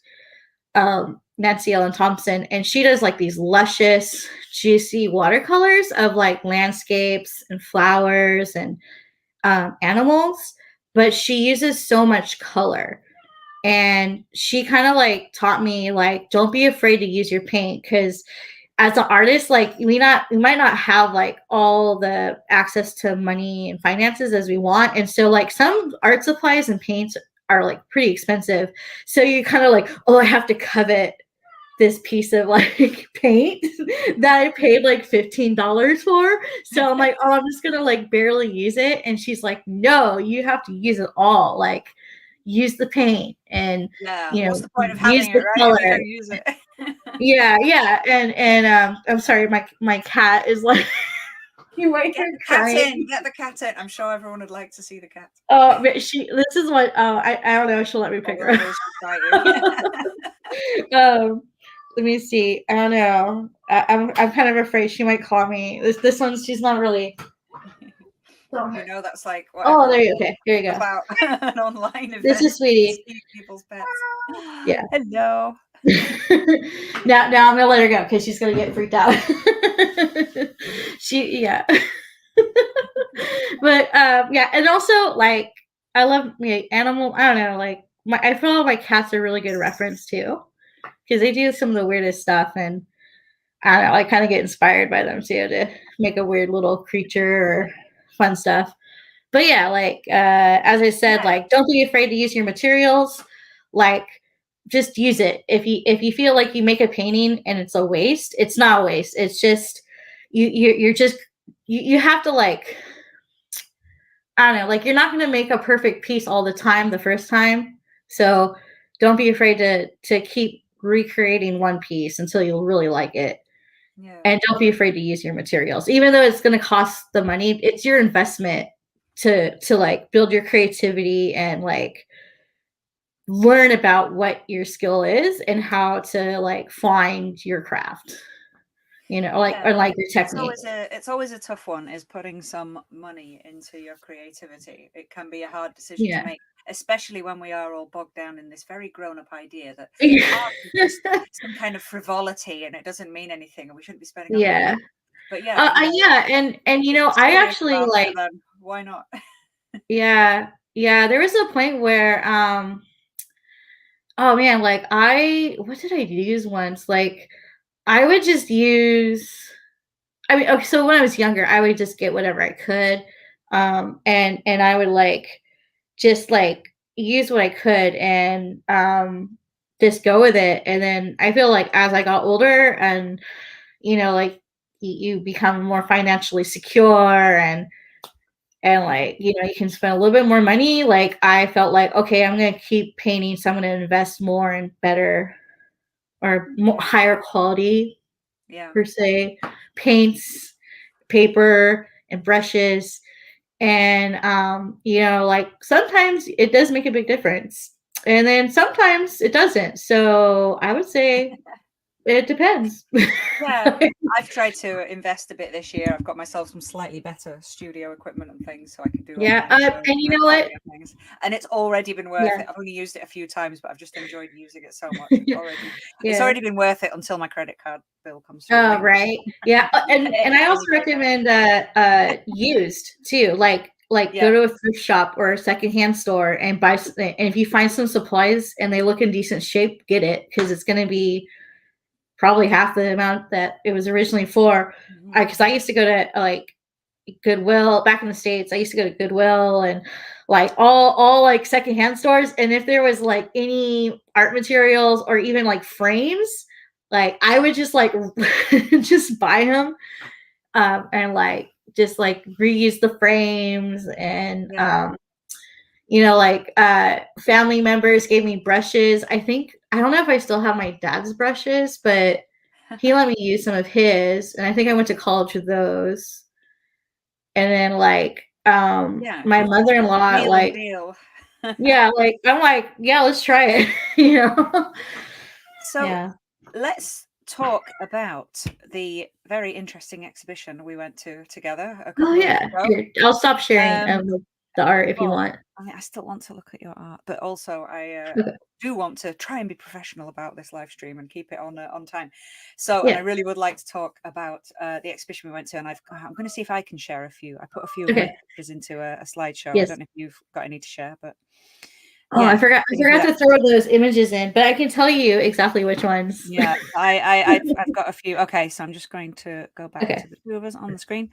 Nancy Ellen Thompson, and she does like these luscious, juicy watercolors of like landscapes and flowers and animals, but she uses so much color. And she kind of like taught me like don't be afraid to use your paint because as an artist like we might not have like all the access to money and finances as we want, and so like some art supplies and paints are like pretty expensive, so you kind of like, oh, I have to covet this piece of like paint that I paid like $15 for. So I'm like, oh, I'm just gonna like barely use it. And she's like, no, you have to use it all. Like use the paint and What's the point of use having it, the right? color. If you don't use it. Yeah. And I'm sorry, my cat is like you might Get hear the cat crying. in. Get the cat in. I'm sure everyone would like to see the cat. Oh, but this is what I don't know, she'll let me pick her up. Let me see. I don't know. I'm kind of afraid she might call me. This one, she's not really. That's like Oh, there you go. Okay, here you go. About an online event. This is Sweetie. People's pets. Yeah. Hello. now I'm gonna let her go because she's gonna get freaked out. Yeah. But yeah, and also like I love animal. I don't know, like I feel like my cats are really good reference too because they do some of the weirdest stuff, and I don't know, I kind of get inspired by them too to make a weird little creature or fun stuff. but yeah, like as I said, Yeah. like don't be afraid to use your materials. Like just use it. If you feel like you make a painting and it's a waste, it's not a waste. It's just you're just you have to like, I don't know, like you're not going to make a perfect piece all the time the first time. So don't be afraid to keep recreating one piece until you'll really like it. Yeah. And don't be afraid to use your materials. Even though it's going to cost the money, it's your investment to like build your creativity and like learn about what your skill is and how to like find your craft. You know, like Yeah. or like your It's technique. always a tough one, is putting some money into your creativity. It can be a hard decision to Yeah. make, especially when we are all bogged down in this very grown-up idea that art is just some kind of frivolity and it doesn't mean anything and we shouldn't be spending our money on Yeah. it. But yeah, you know, Yeah, and you if know, you're I serious actually about it, like, then why not? yeah, there was a point where oh man, like what did I use once? Like I would just use, I mean, okay, so when I was younger, I would just get whatever I could. And I would like just like use what I could and just go with it. And then I feel like as I got older and you know, like you become more financially secure and like you know you can spend a little bit more money, like I felt like okay, I'm going to keep painting, so I'm going to invest more in better or more, higher quality Yeah. per se paints, paper and brushes. And you know, like sometimes it does make a big difference and then sometimes it doesn't, so I would say it depends. Yeah, I've tried to invest a bit this year. I've got myself some slightly better studio equipment and things so I can do all Yeah, my and you know what, recording and things. And it's already been worth yeah, it. I've only used it a few times, but I've just enjoyed using it so much. It's yeah. already been worth it until my credit card bill comes through. Oh, right. Yeah, and I also recommend used too. Like Yeah. go to a thrift shop or a secondhand store and buy and if you find some supplies and they look in decent shape, get it because it's going to be probably half the amount that it was originally for. Mhm. Because I used to go to like Goodwill back in the States. I used to go to Goodwill and like all like secondhand stores. And if there was like any art materials or even like frames, like I would just like just buy them and like just like reuse the frames and Yeah. you know, like family members gave me brushes. I think I don't know if I still have my dad's brushes, but he let me use some of his, and I think I went to college with those. And then like Yeah. my mother-in-law, Wheel and like deal. yeah, like I'm like, yeah, let's try it. You know? So Yeah. let's talk about the very interesting exhibition we went to together a Oh couple of weeks yeah. ago. Here, I'll stop sharing Um, the art if you well, want. I mean, I still want to look at your art, but also I Okay. do want to try and be professional about this live stream and keep it on time. So, and I Yeah. really would like to talk about the exhibition we went to, and I'm going to see if I can share a few. I put a few of my Okay. pictures into a slideshow. I Yes. don't know if you've got any to share, but Oh, I yeah, forgot. I you do forgot that. to throw those images in, but I can tell you exactly which ones. Yeah, I've got a few. Okay, so I'm just going to go back Okay. to the two of us on the screen.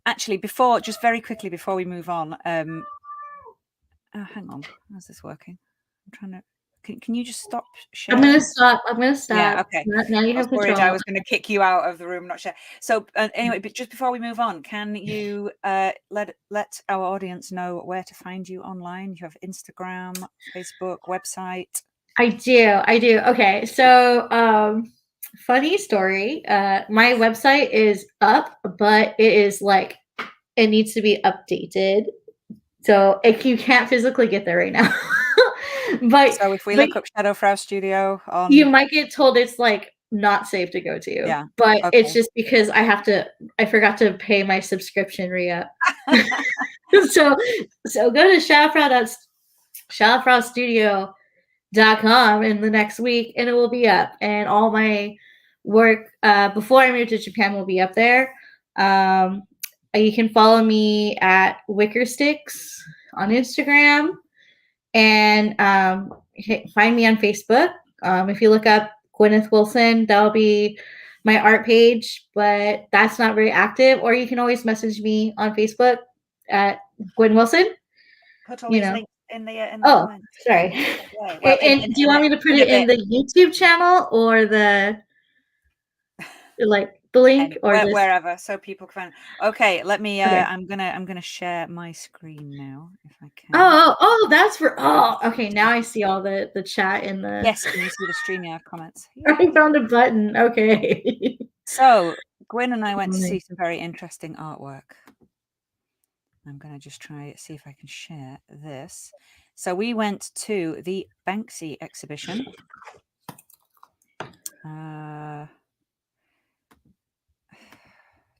Actually, just very quickly before we move on, oh, hang on, how's this working? I'm trying to. Can you just stop I'm gonna sharing? stop. I'm gonna Yeah, stop. okay. Now you I was have worried I control. was going to kick you out of the room, not share. So anyway, but just before we move on, can you let our audience know where to find you online? You have Instagram, Facebook, website. I do. I do. Okay. So, funny story. My website is up, but it is like it needs to be updated. So you can't physically get there right now. but So if we but look up Shadow Frau Studio you on, might get told it's like not safe to go to. yeah, But it's okay. just because I forgot to pay my subscription re-up. so go to shadowfraustudio.com in the next week and it will be up, and all my work before I moved to Japan will be up there. You can follow me at Wicker Sticks on Instagram, and find me on Facebook. If you look up Gwyneth Wilson, that'll be my art page, but that's not very active. Or you can always message me on Facebook at Gwen Wilson. Put all You these know. links in the Oh, comments. sorry. Yeah. Well, And do you want me to put in a it in bit. the YouTube channel or the link or just Wherever, so people can find. Okay, let me. Okay. I'm gonna share my screen now if I can. Oh, that's for. Oh, okay. Now I see all the chat in the. Yes, can you see the StreamYard comments? I found a button. Okay. So Gwyn and I went to see some very interesting artwork. I'm gonna just try see if I can share this. So we went to the Banksy exhibition. I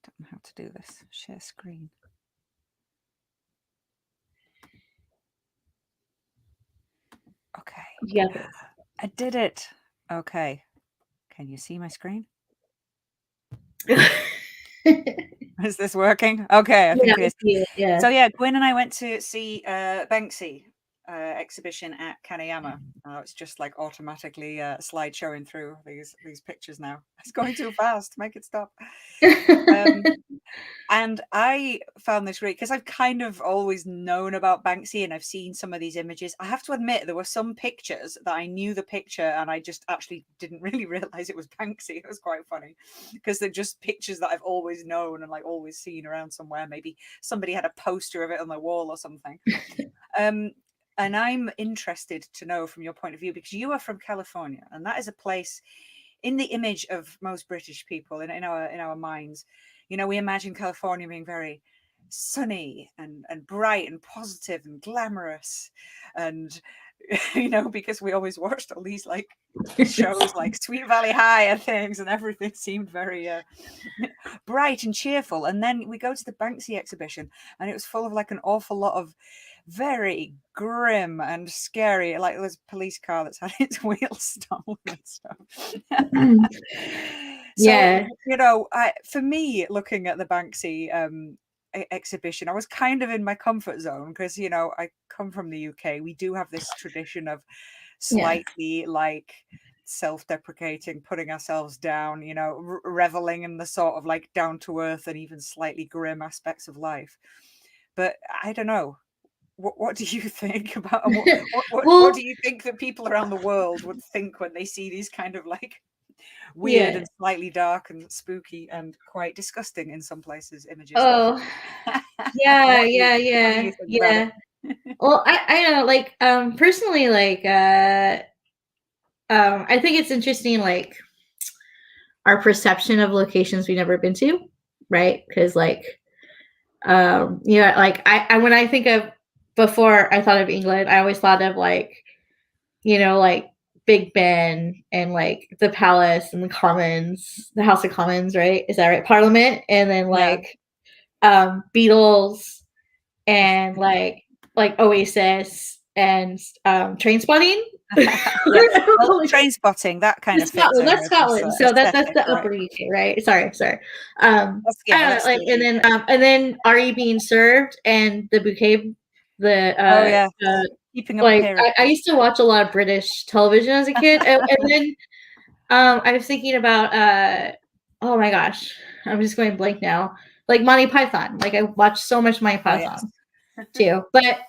don't know how to do this. Share screen. Okay. Yeah. I did it. Okay. Can you see my screen? Is this working? Okay, I think it is. Yeah. So yeah, Gwyn and I went to see Banksy exhibition at Kaneyama. It's just like automatically slide showing through these pictures now. It's going too fast. Make it stop. And I found this great because I've kind of always known about Banksy and I've seen some of these images. I have to admit there were some pictures that I knew the picture and I just actually didn't really realize it was Banksy. It was quite funny because they're just pictures that I've always known and like always seen around somewhere. Maybe somebody had a poster of it on their wall or something. And I'm interested to know from your point of view, because you are from California and that is a place in the image of most British people in our minds. You know, we imagine California being very sunny and bright and positive and glamorous. And, you know, because we always watched all these like shows like Sweet Valley High and things, and everything seemed very bright and cheerful. And then we go to the Banksy exhibition and it was full of like an awful lot of very grim and scary, like there's a police car that's had its wheels stolen and stuff. Yeah. So, you know, for me, looking at the Banksy exhibition, I was kind of in my comfort zone because, you know, I come from the UK. We do have this tradition of slightly like self-deprecating, putting ourselves down, you know, reveling in the sort of like down to earth and even slightly grim aspects of life. But I don't know. What do you think about what do you think that people around the world would think when they see these kind of like weird and slightly dark and spooky and quite disgusting in some places images? Oh, yeah. Well, I know, like, personally, like, I think it's interesting, like, our perception of locations we've never been to, right? Because, like, you know, like, I when I think of before I thought of England, I always thought of like, you know, like Big Ben and like the Palace and the Commons, the House of Commons, right? Is that right? Parliament, and then like Beatles and like Oasis and Trainspotting. Well, Trainspotting, that kind of fits. That's Scotland. So that's the upper UK, right? Sorry. Like, and then Ari being served and the bouquet. Keeping like I used to watch a lot of British television as a kid, and then I was thinking about oh my gosh, I'm just going blank now. Like Monty Python. Like I watched so much Monty Python too, but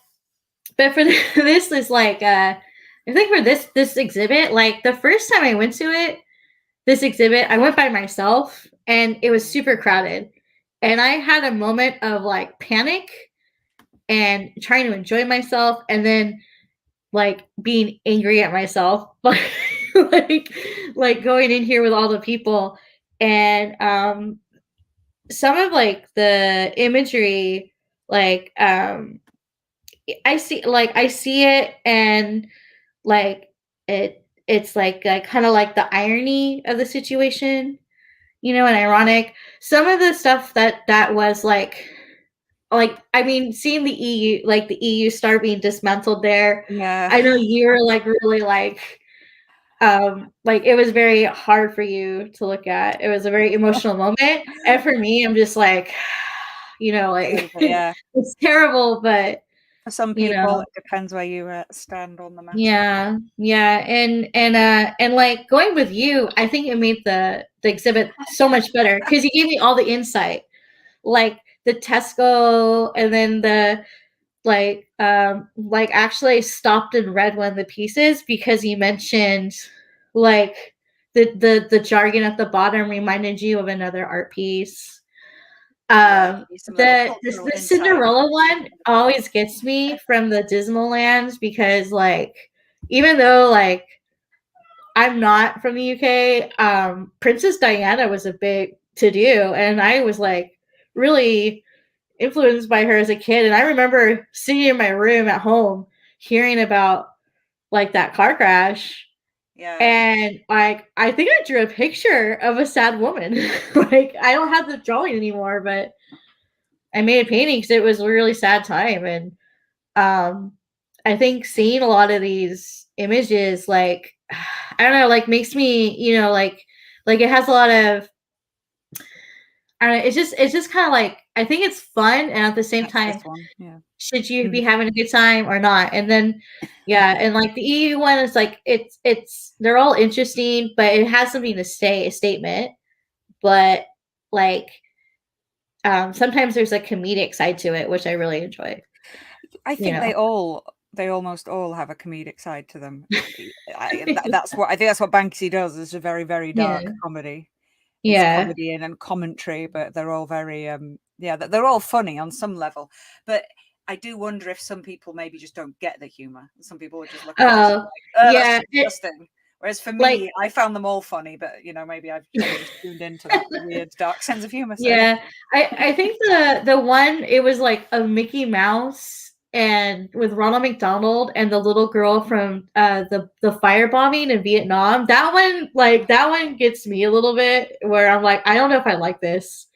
for this is like I think for this exhibit, like the first time I went to this exhibit, I went by myself and it was super crowded. And I had a moment of like panic and trying to enjoy myself and then like being angry at myself. like going in here with all the people and some of like the imagery like I see it and like it's like kind of like the irony of the situation, you know, and ironic. Some of the stuff that was like I mean, seeing the EU star being dismantled there. Yeah, I know you were like really like it was very hard for you to look at. It was a very emotional moment, and for me, I'm just like, you know, like it's terrible, but for some people, it depends where you stand on the matter. Yeah, and like going with you, I think it made the exhibit so much better because you gave me all the insight. Like Tesco, and then the actually I stopped and read one of the pieces because you mentioned like the jargon at the bottom reminded you of another art piece. Some little The cultural insight. Cinderella one always gets me from the Dismal Lands because like even though like I'm not from the UK, Princess Diana was a big to do, and I was like really influenced by her as a kid. And I remember sitting in my room at home hearing about like that car crash. Yeah. And like I think I drew a picture of a sad woman. Like I don't have the drawing anymore, but I made a painting because it was a really sad time. And I think seeing a lot of these images, like I don't know, like makes me, you know, like it has a lot of I don't know, it's just kind of like I think it's fun, and at the same That's time, this one. Yeah. should you be having a good time or not? And then yeah, and like the EU one is like it's they're all interesting, but it has something to say, a statement. But like sometimes there's a comedic side to it, which I really enjoy. I think they almost all have a comedic side to them. That's what I think. That's what Banksy does. It's a very, very dark Yeah. comedy. It's Yeah. comedy and commentary, but they're all very they're all funny on some level. But I do wonder if some people maybe just don't get the humor. Some people are just looking at it like, oh, yeah. that's disgusting. Whereas for me, Like, I found them all funny, but you know, maybe I've just tuned into that weird dark sense of humor. So. yeah. I think the one it was like a Mickey Mouse and with Ronald McDonald and the little girl from the firebombing in Vietnam. That one gets me a little bit where I'm like, I don't know if I like this.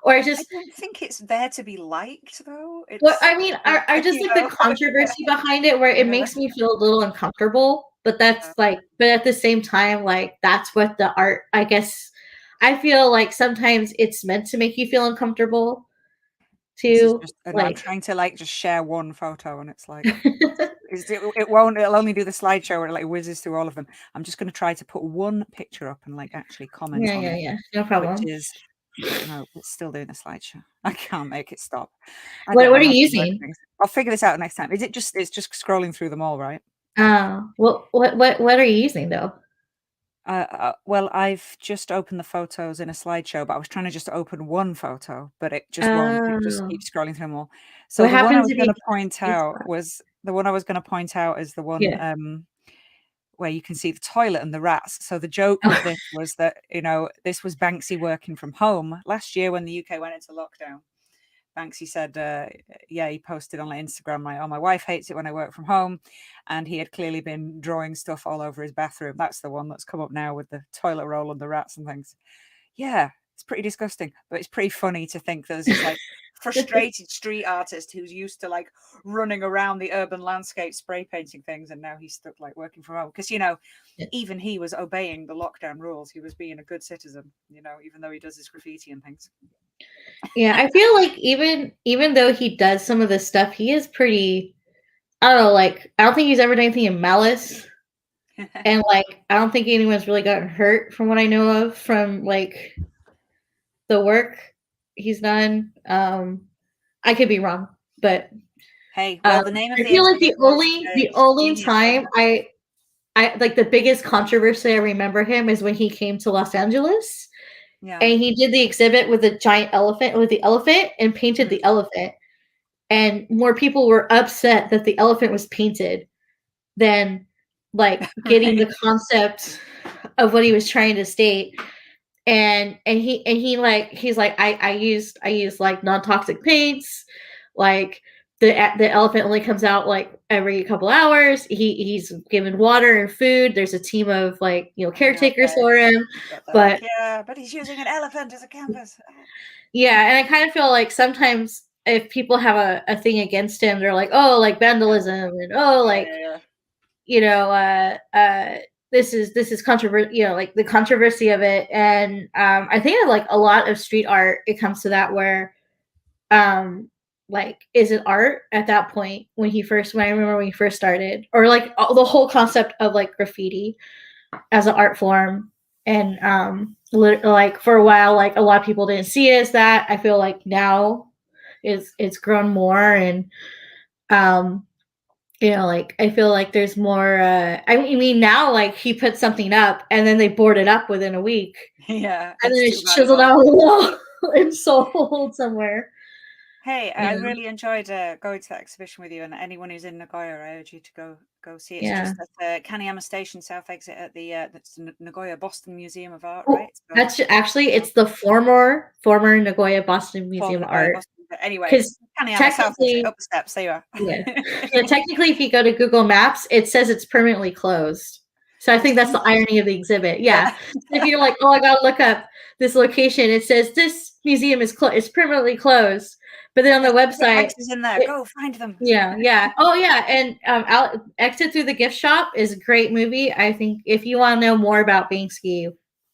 Or I don't think it's there to be liked, though. Well, I mean, I just like the controversy behind it, where it makes me feel a little uncomfortable. But that's like, but at the same time, like that's what the art. I guess I feel like sometimes it's meant to make you feel uncomfortable. Too, and I'm like trying to like just share one photo, and it's like it won't. It'll only do the slideshow where it like whizzes through all of them. I'm just going to try to put one picture up and like actually comment on it. yeah, no problem. Which is no, it's still doing a slideshow. I can't make it stop. What are you using? I'll figure this out next time. Is it just? It's just scrolling through them all, right? What are you using though? Well, I've just opened the photos in a slideshow, but I was trying to just open one photo, but it just won't. It just keeps scrolling through them all. So What the one I happens was if going you to point out was the one I was going to point out is the one where you can see the toilet and the rats. So the joke with this was that, you know, this was Banksy working from home last year when the UK went into lockdown. Banksy said, he posted on Instagram, like, oh, my wife hates it when I work from home. And he had clearly been drawing stuff all over his bathroom. That's the one that's come up now with the toilet roll and the rats and things. Yeah, it's pretty disgusting, but it's pretty funny to think there's this like frustrated street artist who's used to like running around the urban landscape spray painting things, and now he's stuck like working from home because, you know, even he was obeying the lockdown rules. He was being a good citizen, you know, even though he does his graffiti and things. Yeah, I feel like even though he does some of this stuff, he is pretty. I don't know, like I don't think he's ever done anything in malice, and like I don't think anyone's really gotten hurt from what I know of from like the work he's done. I could be wrong, but hey, well, the name of I feel like the only time I like the biggest controversy I remember him is when he came to Los Angeles. Yeah. And he did the exhibit with the giant elephant, with the elephant, and painted the elephant. And more people were upset that the elephant was painted than like getting the concept of what he was trying to state. And he's like I used like non-toxic paints, like the elephant only comes out like every couple hours. He's given water and food. There's a team of like, you know, caretakers for him. But yeah, but he's using an elephant as a canvas. Yeah, and I kind of feel like sometimes if people have a thing against him, they're like, oh, like vandalism, and oh, like you know, this is controversy, you know, like the controversy of it. And I think like a lot of street art, it comes to that where like is it art at that point when I remember when he first started, or like the whole concept of like graffiti as an art form. And like for a while, like a lot of people didn't see it as that. I feel like now it's grown more, and like I feel like there's more. I mean, now like he put something up, and then they board it up within a week, Yeah, and then it's too it's chiseled valuable. out on the wall and sold somewhere. Hey, I Yeah. really enjoyed going to that exhibition with you, and anyone who's in Nagoya, I urge you to go see it. It's Yeah. just at Kaneyama Station South exit at the that's the Nagoya Boston Museum of Art, Oh, right? So, that's actually you know, it's the former Nagoya Boston former Museum of Nagoya Art. Boston. But anyway, Because it's Kaneyama South exit, technically, up the steps. There you are. yeah, yeah. Technically, if you go to Google Maps, it says it's permanently closed. So I think that's the irony of the exhibit. Yeah. So if you're like, oh, I gotta look up this location, it says this museum is it's permanently closed. But then on the website, X is in there. Go find them. yeah. Oh yeah, and Exit Through the Gift Shop is a great movie. I think if you want to know more about Banksy,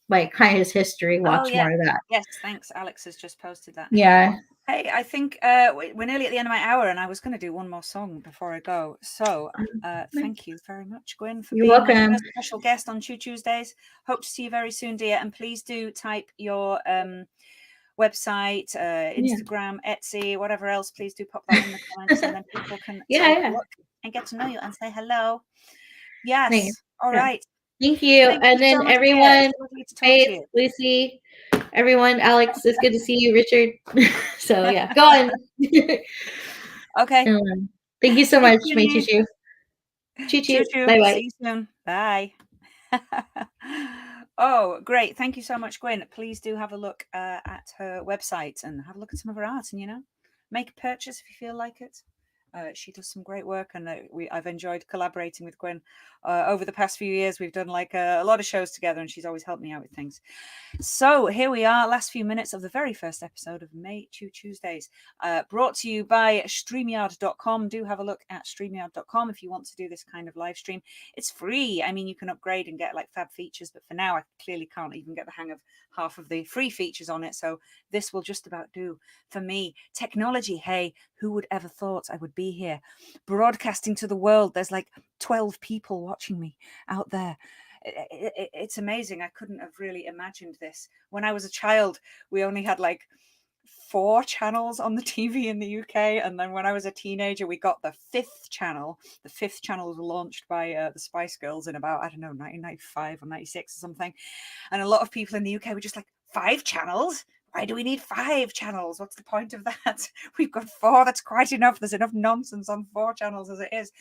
like kind of his history, watch more of that. Yes, thanks. Alex has just posted that. Yeah. Hey, I think we're nearly at the end of my hour, and I was going to do one more song before I go. So thank you very much, Gwen, for You're being my welcome. first special guest on Chu Tuesdays. Hope to see you very soon, dear. And please do type your website, Instagram, Etsy, whatever else. Please do pop that in the comments, and then people can take a look and get to know you and say hello. Yes. Thanks. All right. Thank you. Thank and you then so much, everyone, lovely to talk Faith, to you. Lucy, everyone, Alex, it's good to see you, Richard. So yeah, go on. Okay. Thank you so much, May Chu Chu. Chu Chu. Bye bye. See you soon. Bye. Oh, great. Thank you so much, Gwen. Please do have a look at her website and have a look at some of her art, and make a purchase if you feel like it. She does some great work, and I've enjoyed collaborating with Gwen over the past few years. We've done like a lot of shows together, and she's always helped me out with things. So here we are, last few minutes of the very first episode of May Chu Tuesdays, brought to you by StreamYard.com. Do have a look at StreamYard.com if you want to do this kind of live stream. It's free. I mean, you can upgrade and get like fab features, but for now, I clearly can't even get the hang of half of the free features on it. So this will just about do for me. Technology, hey, who would ever thought I would be here broadcasting to the world? There's like 12 people watching me out there. It's amazing. I couldn't have really imagined this. When I was a child, we only had like 4 channels on the TV in the UK, and then when I was a teenager, we got the 5th channel. The 5th channel was launched by the Spice Girls in about, I don't know, 1995 or 96 or something. And a lot of people in the UK were just like, 5 channels? Why do we need 5 channels? What's the point of that? We've got 4. That's quite enough. There's enough nonsense on 4 channels as it is.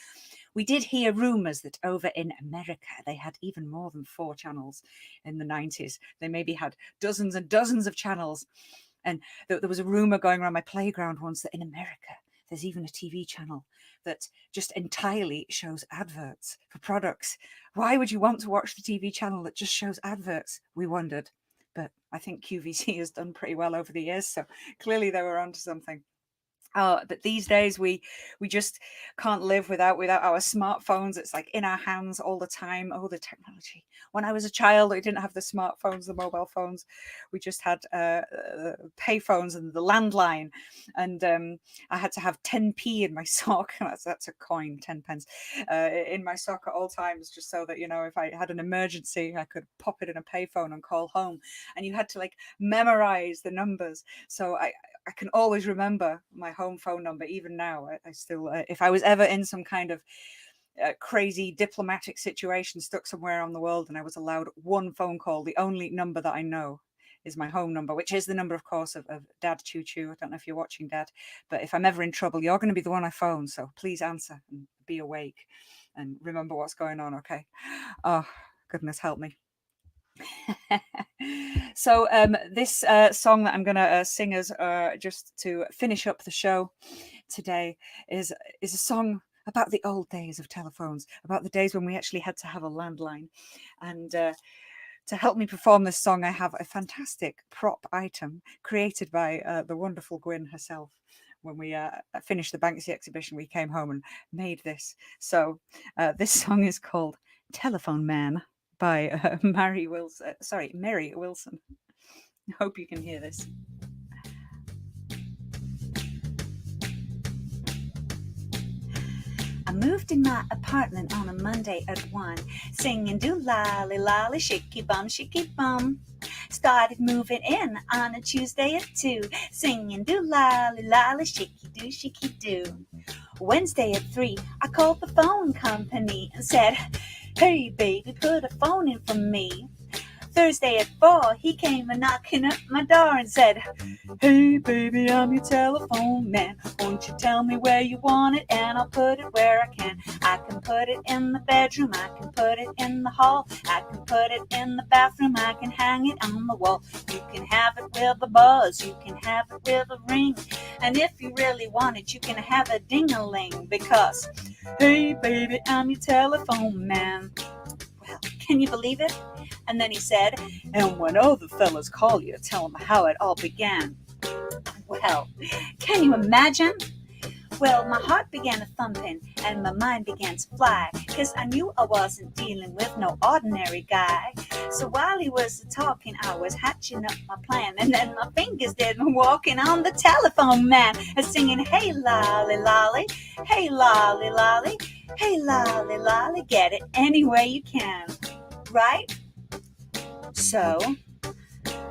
We did hear rumors that over in America, they had even more than 4 channels in the 90s. They maybe had dozens and dozens of channels. And there was a rumor going around my playground once that in America, there's even a TV channel that just entirely shows adverts for products. Why would you want to watch the TV channel that just shows adverts? We wondered. But I think QVC has done pretty well over the years. So clearly they were onto something. But these days we just can't live without our smartphones. It's like in our hands all the time. Oh, the technology. When I was a child, I didn't have the smartphones, the mobile phones. We just had pay phones and the landline. And I had to have 10p in my sock. That's a coin, 10 pence, in my sock at all times, just so that, if I had an emergency, I could pop it in a payphone and call home. And you had to like memorize the numbers. So I can always remember my home phone number, even now. I still, if I was ever in some kind of crazy diplomatic situation stuck somewhere on the world and I was allowed one phone call, the only number that I know is my home number, which is the number, of course, of Dad Chu Chu. I don't know if you're watching, Dad, but if I'm ever in trouble, you're going to be the one I phone. So please answer and be awake and remember what's going on, okay? Oh, goodness help me. So this song that I'm going to sing as just to finish up the show today is a song about the old days of telephones, about the days when we actually had to have a landline. And to help me perform this song, I have a fantastic prop item created by the wonderful Gwyn herself. When we finished the Banksy exhibition, we came home and made this. So this song is called Telephone Man by Mary Wilson. I hope you can hear this. I moved in my apartment on a Monday at 1, singing do lolly lolly shaky bum. Started moving in on a Tuesday at 2, singing do lolly lolly shaky do. Wednesday at 3, I called the phone company and said, hey baby, put a phone in for me. Thursday at 4, he came a knocking at my door and said, hey baby, I'm your telephone man. Won't you tell me where you want it and I'll put it where I can. I can put it in the bedroom, I can put it in the hall, I can put it in the bathroom, I can hang it on the wall. You can have it with a buzz, you can have it with a ring, and if you really want it, you can have a ding-a-ling, because hey baby, I'm your telephone man. Well, can you believe it? And then he said, and when other fellas call you, tell them how it all began. Well, can you imagine? Well, my heart began a thumping and my mind began to fly, because I knew I wasn't dealing with no ordinary guy. So while he was talking, I was hatching up my plan, and then my fingers did walking on the telephone man, singing, hey lolly lolly, hey lolly lolly, hey lolly lolly, get it any way you can, right? So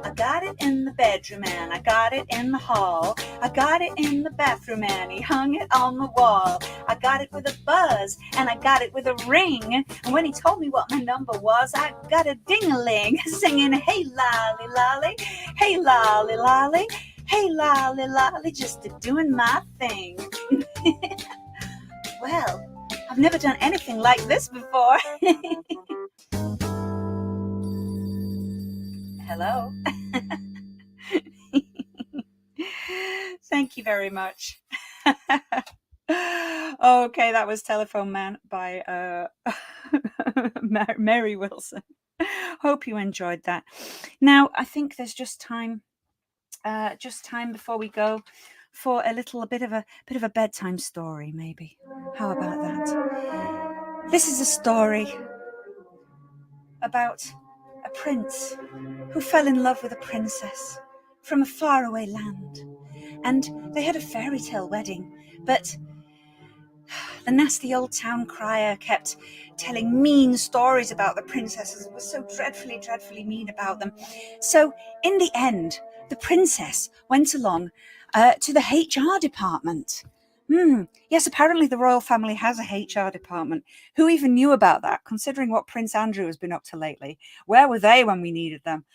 I got it in the bedroom and I got it in the hall, I got it in the bathroom and he hung it on the wall. I got it with a buzz and I got it with a ring, and when he told me what my number was, I got a ding-a-ling, singing, hey lolly lolly, hey lolly lolly, hey lolly lolly, just doing my thing. Well, I've never done anything like this before. Hello. Thank you very much. Okay, that was Telephone Man by Mary Wilson. Hope you enjoyed that. Now, I think there's just time before we go for a bit of a bedtime story, maybe. How about that? This is a story about a prince who fell in love with a princess from a faraway land, and they had a fairy tale wedding, but the nasty old town crier kept telling mean stories about the princesses. It was so dreadfully mean about them. So in the end, the princess went along to the HR department. Yes, apparently the royal family has a HR department. Who even knew about that, considering what Prince Andrew has been up to lately? Where were they when we needed them?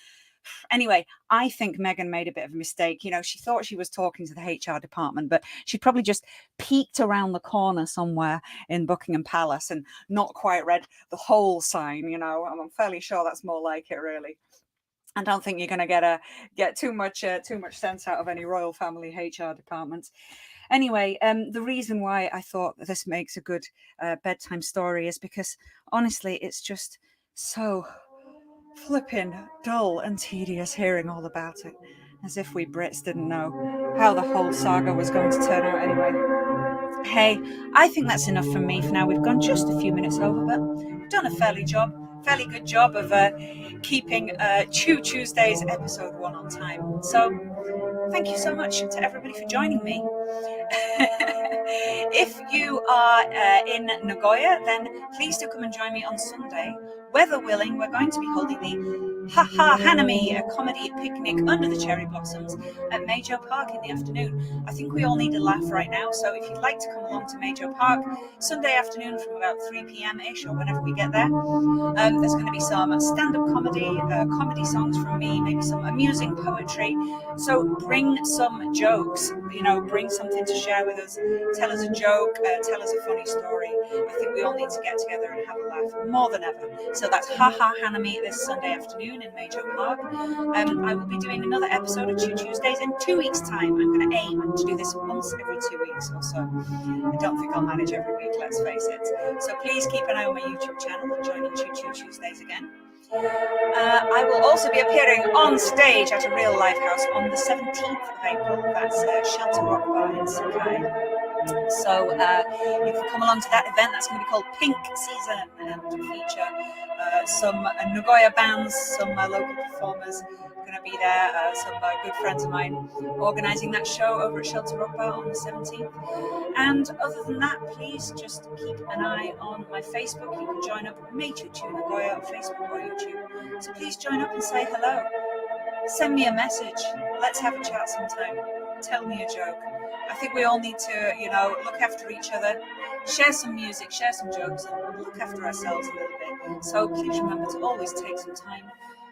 Anyway, I think Meghan made a bit of a mistake. You know, she thought she was talking to the HR department, but she probably just peeked around the corner somewhere in Buckingham Palace and not quite read the whole sign, you know. I'm fairly sure that's more like it, really. I don't think you're going to get too much sense out of any royal family HR departments. Anyway, the reason why I thought that this makes a good bedtime story is because, honestly, it's just so flipping dull and tedious hearing all about it, as if we Brits didn't know how the whole saga was going to turn out anyway. Hey, I think that's enough from me for now. We've gone just a few minutes over, but we've done a fairly good job of keeping Chu Tuesdays episode 1 on time. So thank you so much to everybody for joining me. If you are in Nagoya, then please do come and join me on Sunday. Weather willing, we're going to be holding the Ha Hanami, a comedy picnic under the cherry blossoms at May Chu Park in the afternoon. I think we all need a laugh right now, so if you'd like to come along to May Chu Park Sunday afternoon from about 3 p.m-ish or whenever we get there, there's going to be some stand-up comedy songs from me, maybe some amusing poetry. So bring some jokes, you know, bring something to share with us. Tell us a joke, tell us a funny story. I think we all need to get together and have a laugh more than ever. So that's Ha Hanami this Sunday afternoon in May Chu Park. I will be doing another episode of Chu Tuesdays in 2 weeks' time. I'm going to aim to do this once every 2 weeks or so. I don't think I'll manage every week, let's face it. So please keep an eye on my YouTube channel and join in Chu Chu Tuesdays again. I will also be appearing on stage at a real live house on the 17th of April. That's Shelter Rock Bar in Sakai. So you can come along to that event. That's going to be called Pink Season and feature some Nagoya bands, some local performers. Going going to be there. Some good friends of mine organising that show over at Shelter Rock Bar on the 17th. And other than that, please just keep an eye on my Facebook. You can join up May Chu Chu Nagoya on Facebook or YouTube. So please join up and say hello. Send me a message. Let's have a chat sometime. Tell me a joke. I think we all need to, look after each other, share some music, share some jokes, and look after ourselves a little bit. So please remember to always take some time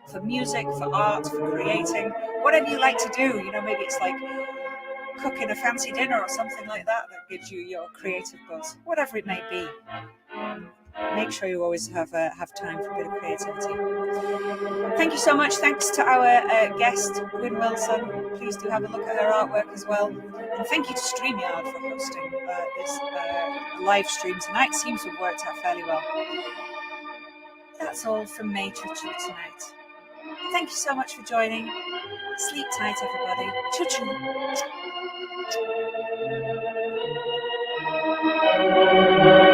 for music, for art, for creating, whatever you like to do. Maybe it's like cooking a fancy dinner or something like that gives you your creative buzz. Whatever it may be. Make sure you always have time for a bit of creativity. Thank you so much. Thanks to our guest, Gwyn Wilson. Please do have a look at her artwork as well. And thank you to StreamYard for hosting this live stream tonight. Seems to have worked out fairly well. That's all from May Chu Chu tonight. Thank you so much for joining. Sleep tight, everybody. Chu Chu.